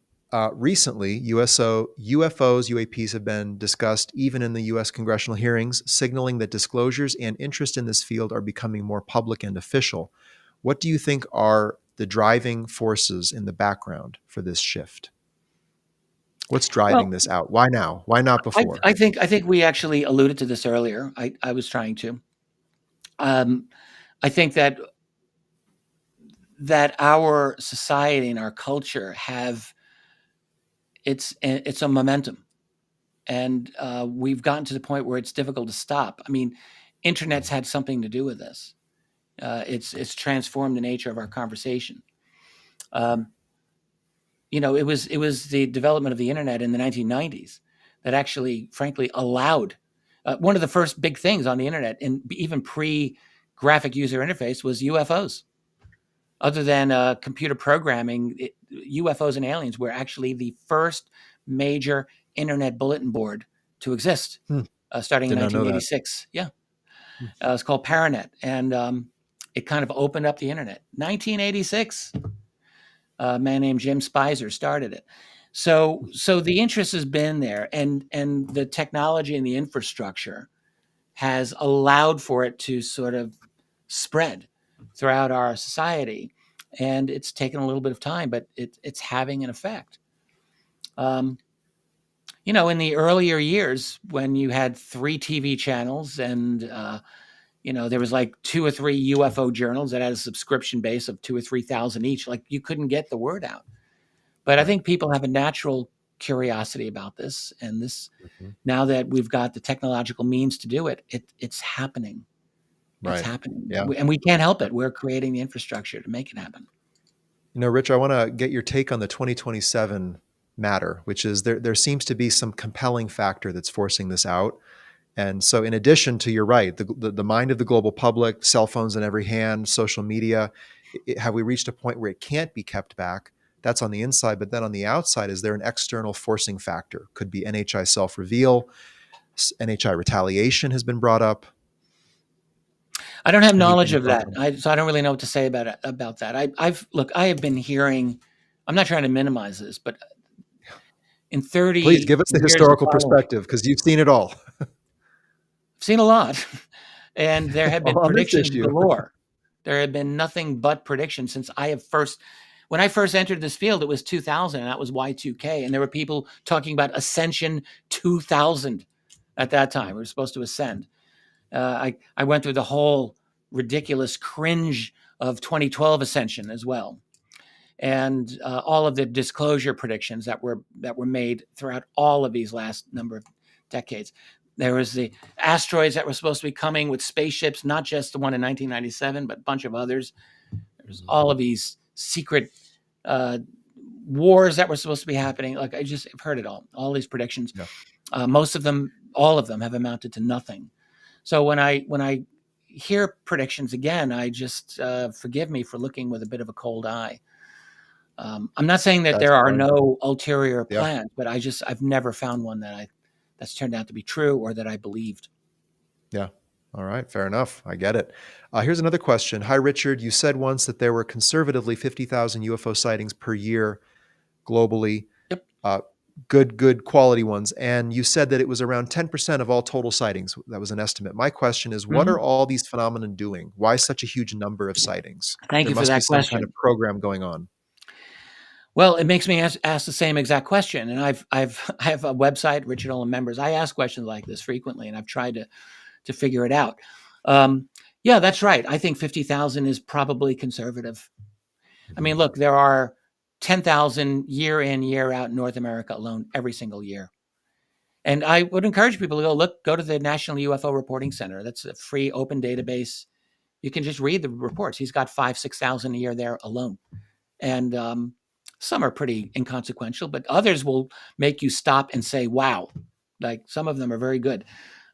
recently, UFOs, UAPs have been discussed even in the U.S. congressional hearings, signaling that disclosures and interest in this field are becoming more public and official. What do you think are the driving forces in the background for this shift? What's driving this out? Why now? Why not before? I think we actually alluded to this earlier. I was trying to. I think that our society and our culture have it's a momentum, and we've gotten to the point where it's difficult to stop. I mean, internet's had something to do with this. It's transformed the nature of our conversation. It was the development of the internet in the 1990s that actually, frankly, allowed one of the first big things on the internet, and even pre-graphic user interface, was UFOs. Other than computer programming, UFOs and aliens were actually the first major internet bulletin board to exist, starting in 1986. Yeah, it's called Paranet, and it kind of opened up the internet. 1986, a man named Jim Spicer started it. So the interest has been there, and the technology and the infrastructure has allowed for it to sort of spread throughout our society, and it's taken a little bit of time, but it's having an effect. In the earlier years when you had 3 TV channels and there was like 2 or 3 UFO journals that had a subscription base of 2,000 or 3,000 each, like you couldn't get the word out. But I think people have a natural curiosity about this, and this now that we've got the technological means to do it, it's happening. It's happening. Yeah. And we can't help it. We're creating the infrastructure to make it happen. Rich, I want to get your take on the 2027 matter, which is there seems to be some compelling factor that's forcing this out. And so in addition to, you're right, the mind of the global public, cell phones in every hand, social media, have we reached a point where it can't be kept back? That's on the inside. But then on the outside, is there an external forcing factor? Could be NHI self-reveal, NHI retaliation has been brought up. I don't have knowledge Any of thoughts that. on that? So I don't really know what to say about that. I have been hearing, I'm not trying to minimize this, but in 30 Please give us the years of historical following, perspective, because you've seen it all. I've seen a lot. And there have been On this predictions issue. galore. There have been nothing but predictions since when I first entered this field, it was 2000, and that was Y2K. And there were people talking about Ascension 2000 at that time. We were supposed to ascend. I went through the whole ridiculous cringe of 2012 Ascension as well. And all of the disclosure predictions that were made throughout all of these last number of decades. There was the asteroids that were supposed to be coming with spaceships, not just the one in 1997, but a bunch of others. There's all of these secret wars that were supposed to be happening. Like I've heard it all these predictions. Yeah. Most of them, all of them, have amounted to nothing. So when I hear predictions again, I just forgive me for looking with a bit of a cold eye. I'm not saying that there are no ulterior plans, but I've never found one that's turned out to be true or that I believed. Yeah. All right. Fair enough. I get it. Here's another question. Hi, Richard. You said once that there were conservatively 50,000 UFO sightings per year globally. Yep. Good quality ones. And you said that it was around 10% of all total sightings. That was an estimate. My question is, what are all these phenomena doing? Why such a huge number of sightings? Thank you for that question. There must be some kind of program going on. Well, it makes me ask the same exact question. And I have a website, Richard Dolan Members. I ask questions like this frequently, and I've tried to figure it out. Yeah, that's right. I think 50,000 is probably conservative. I mean, look, there are 10,000 year in, year out in North America alone every single year. And I would encourage people to go to the National UFO Reporting Center. That's a free open database. You can just read the reports. He's got 6,000 a year there alone. And some are pretty inconsequential, but others will make you stop and say, wow, like some of them are very good.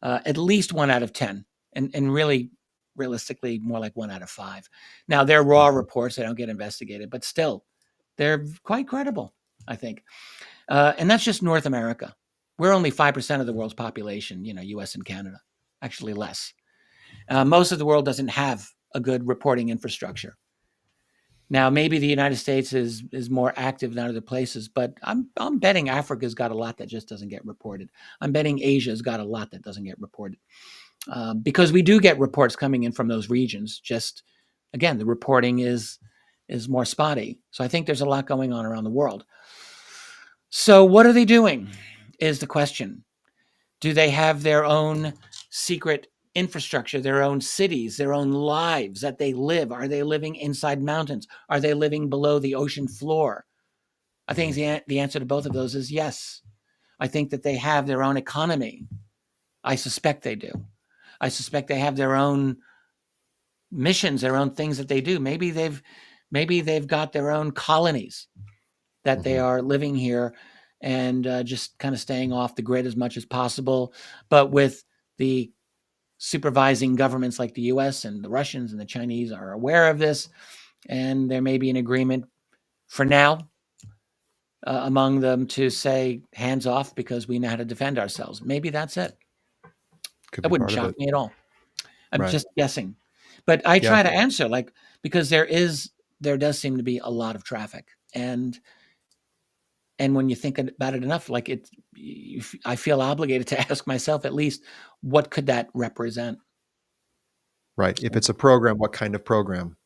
At least 1 out of 10, and really realistically more like 1 out of 5. Now they're raw reports. They don't get investigated, but still they're quite credible, I think. And that's just North America. We're only 5% of the world's population, US and Canada, actually less. Most of the world doesn't have a good reporting infrastructure. Now, maybe the United States is more active than other places, but I'm betting Africa's got a lot that just doesn't get reported. I'm betting Asia's got a lot that doesn't get reported, because we do get reports coming in from those regions. Just again, the reporting is more spotty. So I think there's a lot going on around the world. So what are they doing? Is the question. Do they have their own secret infrastructure, their own cities, their own lives that they live? Are they living inside mountains? Are they living below the ocean floor? I think the answer to both of those is yes. I think that they have their own economy. I suspect they do. I suspect they have their own missions, their own things that they do. Maybe they've got their own colonies that they are living here and just kind of staying off the grid as much as possible, but with the supervising governments like the US and the Russians and the Chinese are aware of this, and there may be an agreement for now among them to say hands off because we know how to defend ourselves. Maybe that's it. That wouldn't shock me at all. I'm just guessing, but I try to answer because there does seem to be a lot of traffic, and when you think about it enough, I feel obligated to ask myself at least, what could that represent? Right. If it's a program, what kind of program?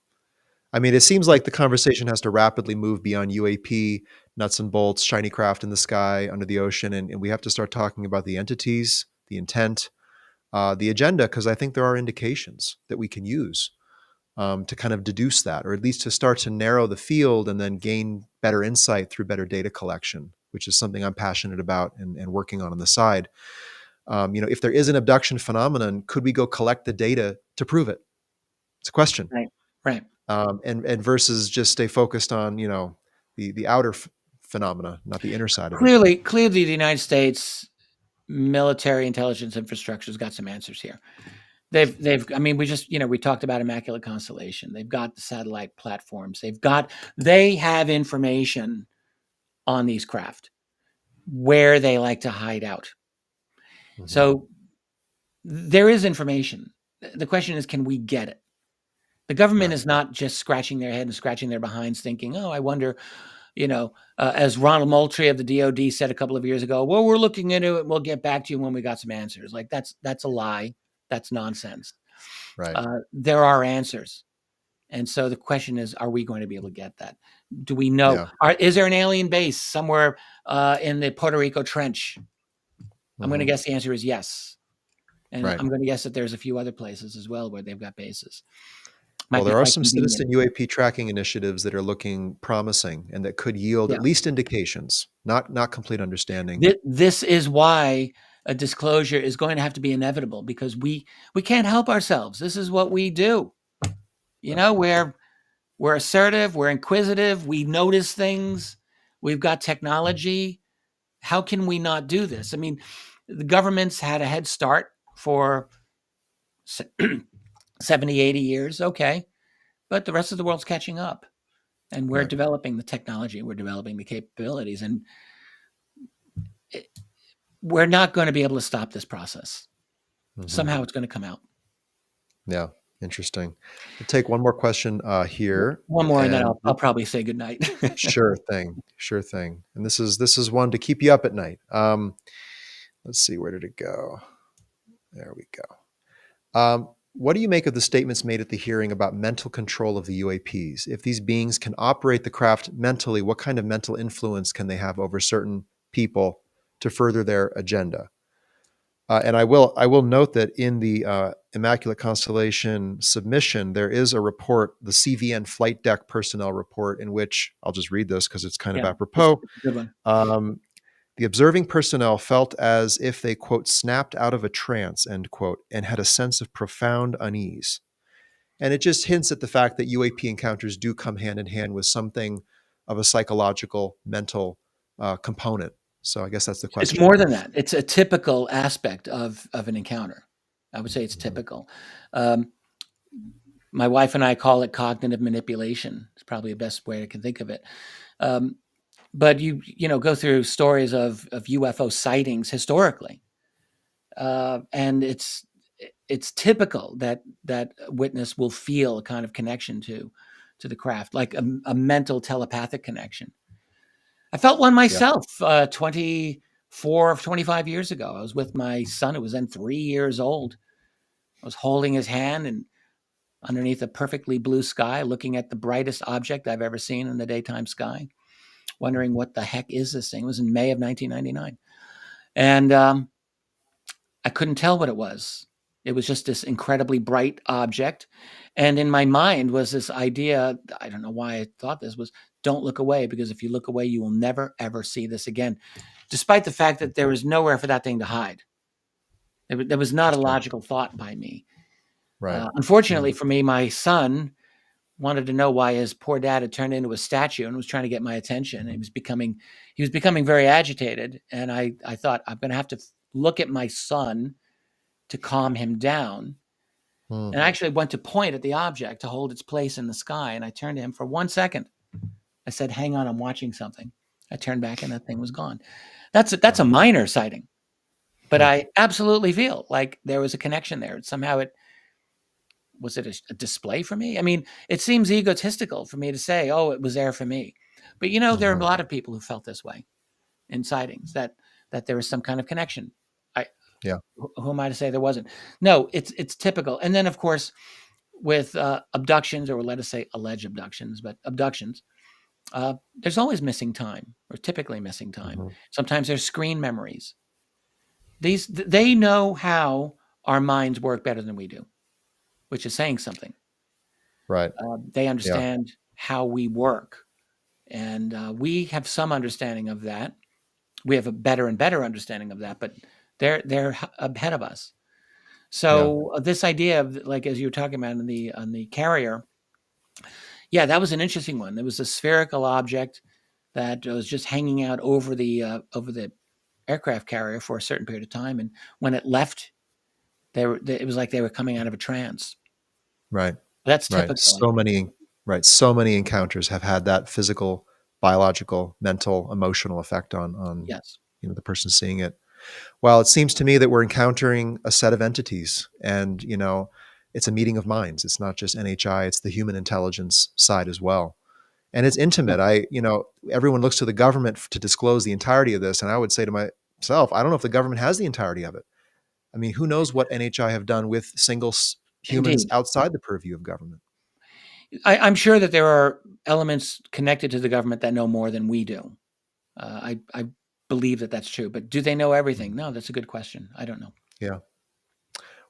I mean, it seems like the conversation has to rapidly move beyond UAP, nuts and bolts, shiny craft in the sky, under the ocean, and we have to start talking about the entities, the intent, the agenda, because I think there are indications that we can use to kind of deduce that, or at least to start to narrow the field and then gain better insight through better data collection, which is something I'm passionate about and working on the side. If there is an abduction phenomenon, could we go collect the data to prove it? It's a question. Right. And versus just stay focused on, the outer phenomena, not the inner side of it. Clearly, the United States military intelligence infrastructure has got some answers here. I mean, we talked about Immaculate constellation. They've got the satellite platforms. They have information on these craft where they like to hide out. Mm-hmm. So there is information. The question is, can we get it? The government is not just scratching their head and scratching their behinds thinking, oh, I wonder, as Ronald Moultrie of the DOD said a couple of years ago, well, we're looking into it. We'll get back to you when we got some answers. Like that's a lie. That's nonsense. Right. There are answers. And so the question is, are we going to be able to get that? Do we know? Yeah. Is there an alien base somewhere in the Puerto Rico Trench? I'm going to guess the answer is yes. And I'm going to guess that there's a few other places as well where they've got bases. Well, there are some citizen UAP tracking initiatives that are looking promising and that could yield at least indications, not complete understanding. This is why a disclosure is going to have to be inevitable, because we can't help ourselves. This is what we do. We're assertive, we're inquisitive, we notice things, we've got technology. How can we not do this? I mean, the government's had a head start for 70, 80 years. Okay. But the rest of the world's catching up, and we're developing the technology, we're developing the capabilities, and we're not going to be able to stop this process. Somehow it's going to come out. Yeah. Interesting. We'll take one more question here. One more, and then I'll probably say goodnight. Sure thing. And this is one to keep you up at night. Let's see, where did it go? There we go. What do you make of the statements made at the hearing about mental control of the UAPs? If these beings can operate the craft mentally, what kind of mental influence can they have over certain people to further their agenda? And I will note that in the Immaculate Constellation submission, there is a report, the CVN flight deck personnel report, in which I'll just read this because it's kind of apropos. Good one. The observing personnel felt as if they, quote, snapped out of a trance, end quote, and had a sense of profound unease. And it just hints at the fact that UAP encounters do come hand in hand with something of a psychological, mental component. So I guess that's the question. It's more than that. It's a typical aspect of an encounter. I would say it's typical. My wife and I call it cognitive manipulation. It's probably the best way I can think of it. But you go through stories of UFO sightings historically, and it's typical that witness will feel a kind of connection to the craft, like a mental telepathic connection. I felt one myself 25 years ago. I was with my son, who was then 3 years old. I was holding his hand and underneath a perfectly blue sky, looking at the brightest object I've ever seen in the daytime sky, wondering what the heck is this thing. It was in May of 1999. And I couldn't tell what it was. It was just this incredibly bright object. And in my mind was this idea, I don't know why I thought this, was don't look away, because if you look away, you will never, ever see this again, despite the fact that there was nowhere for that thing to hide. There was not a logical thought by me. Right. Unfortunately for me, my son wanted to know why his poor dad had turned into a statue and was trying to get my attention. He was becoming very agitated. And I thought, I'm going to have to look at my son to calm him down. And I actually went to point at the object to hold its place in the sky. And I turned to him for 1 second. I said, hang on, I'm watching something. I turned back and that thing was gone. That's a minor sighting, but I absolutely feel like there was a connection there. Somehow was it a display for me? I mean, it seems egotistical for me to say, oh, it was there for me. But, there are a lot of people who felt this way in sightings, that there was some kind of connection. Who am I to say there wasn't? No, it's typical. And then, of course, with abductions, or let us say alleged abductions, but abductions, there's always missing time, or typically missing time. Sometimes there's screen memories. They know how our minds work better than we do, which is saying something. Right. They understand how we work, and we have some understanding of that. We have a better and better understanding of that, but they're ahead of us. So this idea of, like, as you were talking about on the carrier, that was an interesting one. There was a spherical object that was just hanging out over the aircraft carrier for a certain period of time, and when it left, it was like they were coming out of a trance. Right. That's Right. typical. So many encounters have had that physical, biological, mental, emotional effect on Yes. the person seeing it. Well, it seems to me that we're encountering a set of entities, and it's a meeting of minds. It's not just NHI; it's the human intelligence side as well, and it's intimate. Everyone looks to the government to disclose the entirety of this, and I would say to myself, I don't know if the government has the entirety of it. I mean, who knows what NHI have done with single humans Indeed. outside the purview of government? I'm sure that there are elements connected to the government that know more than we do. I believe that that's true, but do they know everything? No, that's a good question. I don't know. Yeah.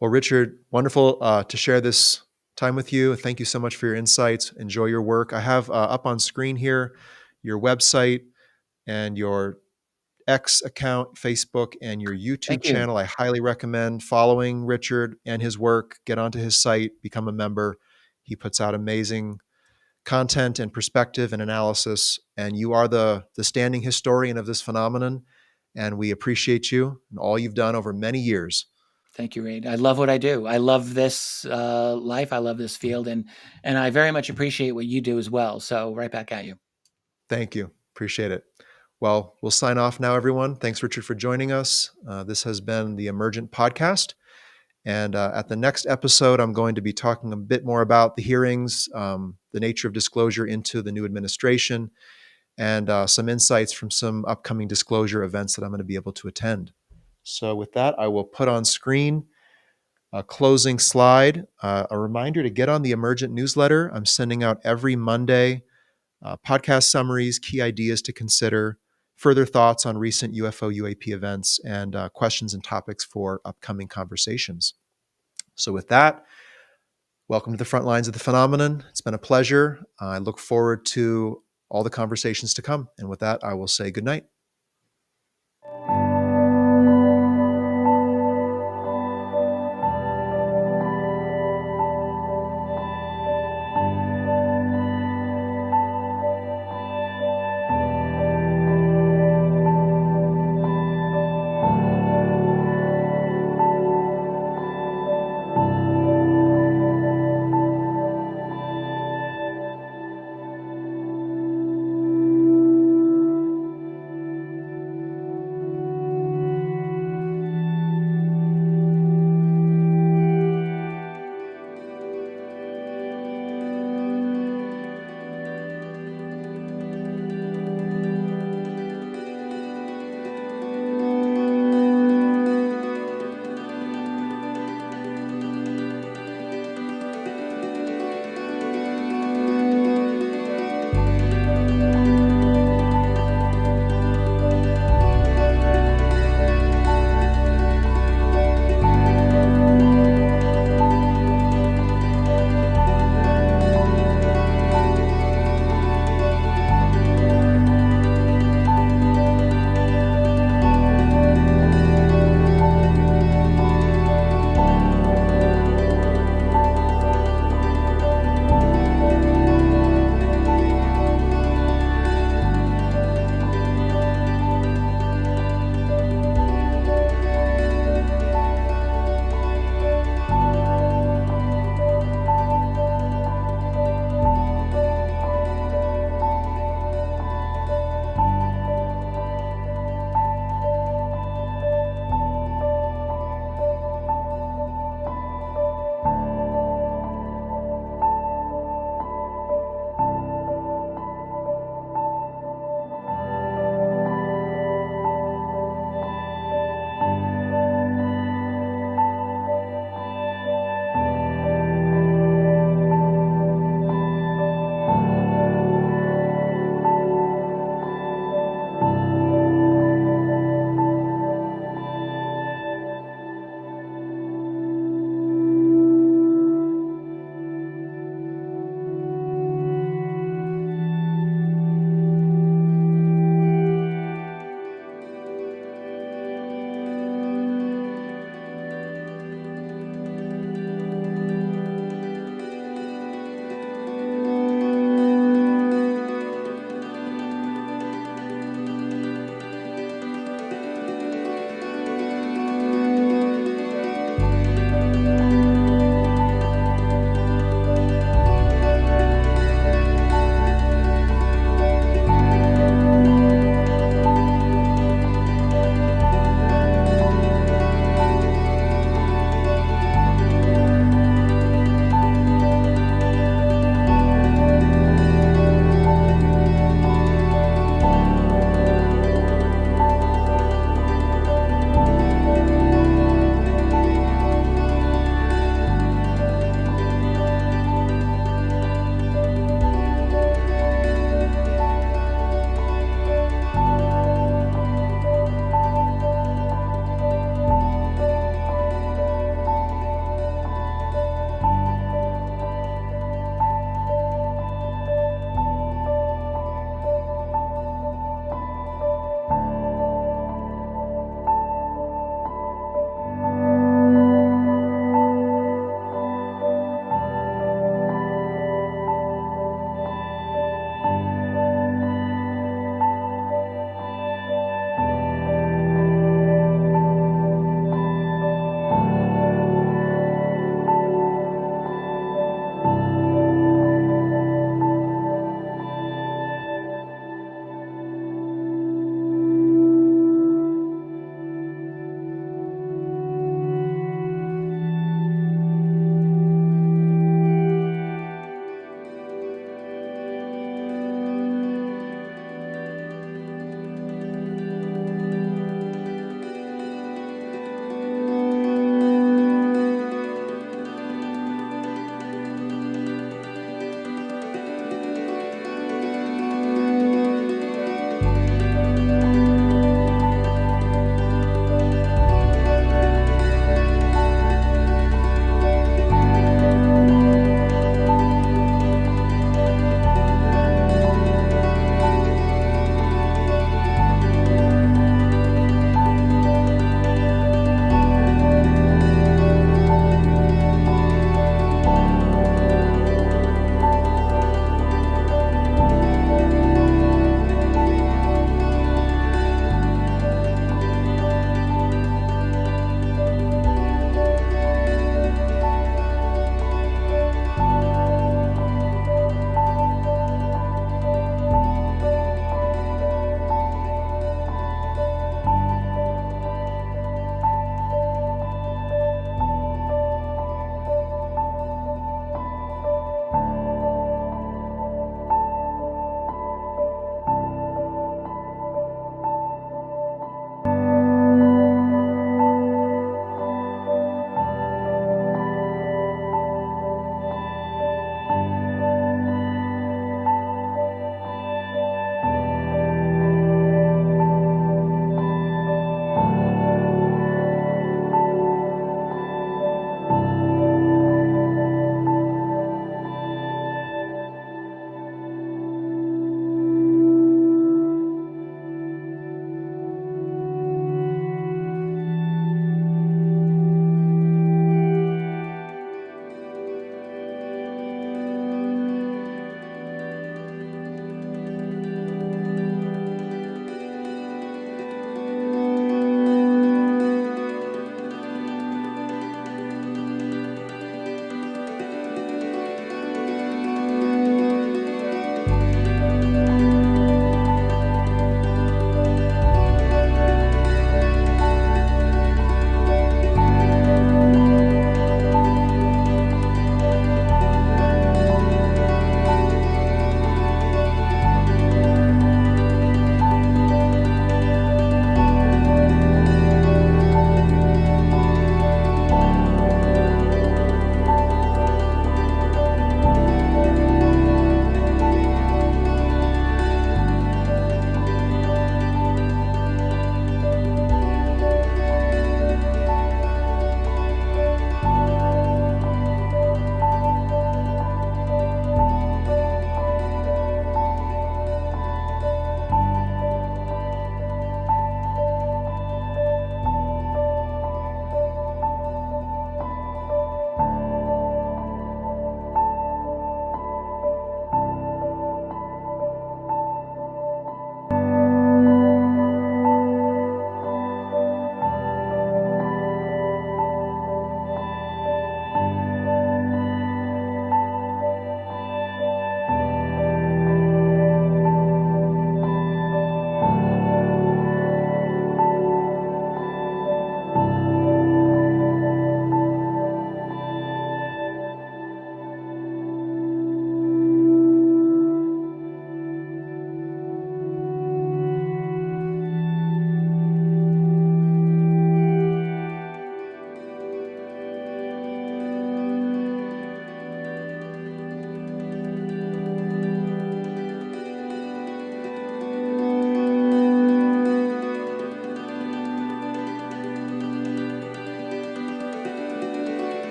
Well, Richard, wonderful to share this time with you. Thank you so much for your insights. Enjoy your work. I have up on screen here your website and your X account, Facebook, and your YouTube Thank you. channel. I highly recommend following Richard and his work. Get onto his site, become a member. He puts out amazing content and perspective and analysis, and you are the standing historian of this phenomenon, and we appreciate you and all you've done over many years. Thank you, Reid. I love what I do. I love this life. I love this field, and I very much appreciate what you do as well. So right back at you. Thank you. Appreciate it. Well, we'll sign off now, everyone. Thanks, Richard, for joining us. This has been the Emergent podcast. And at the next episode, I'm going to be talking a bit more about the hearings, the nature of disclosure into the new administration, and some insights from some upcoming disclosure events that I'm going to be able to attend. So with that, I will put on screen a closing slide, a reminder to get on the Emergent newsletter. I'm sending out every Monday podcast summaries, key ideas to consider, further thoughts on recent UFO UAP events, and questions and topics for upcoming conversations. So with that, welcome to the front lines of the phenomenon. It's been a pleasure. I look forward to all the conversations to come. And with that, I will say good night.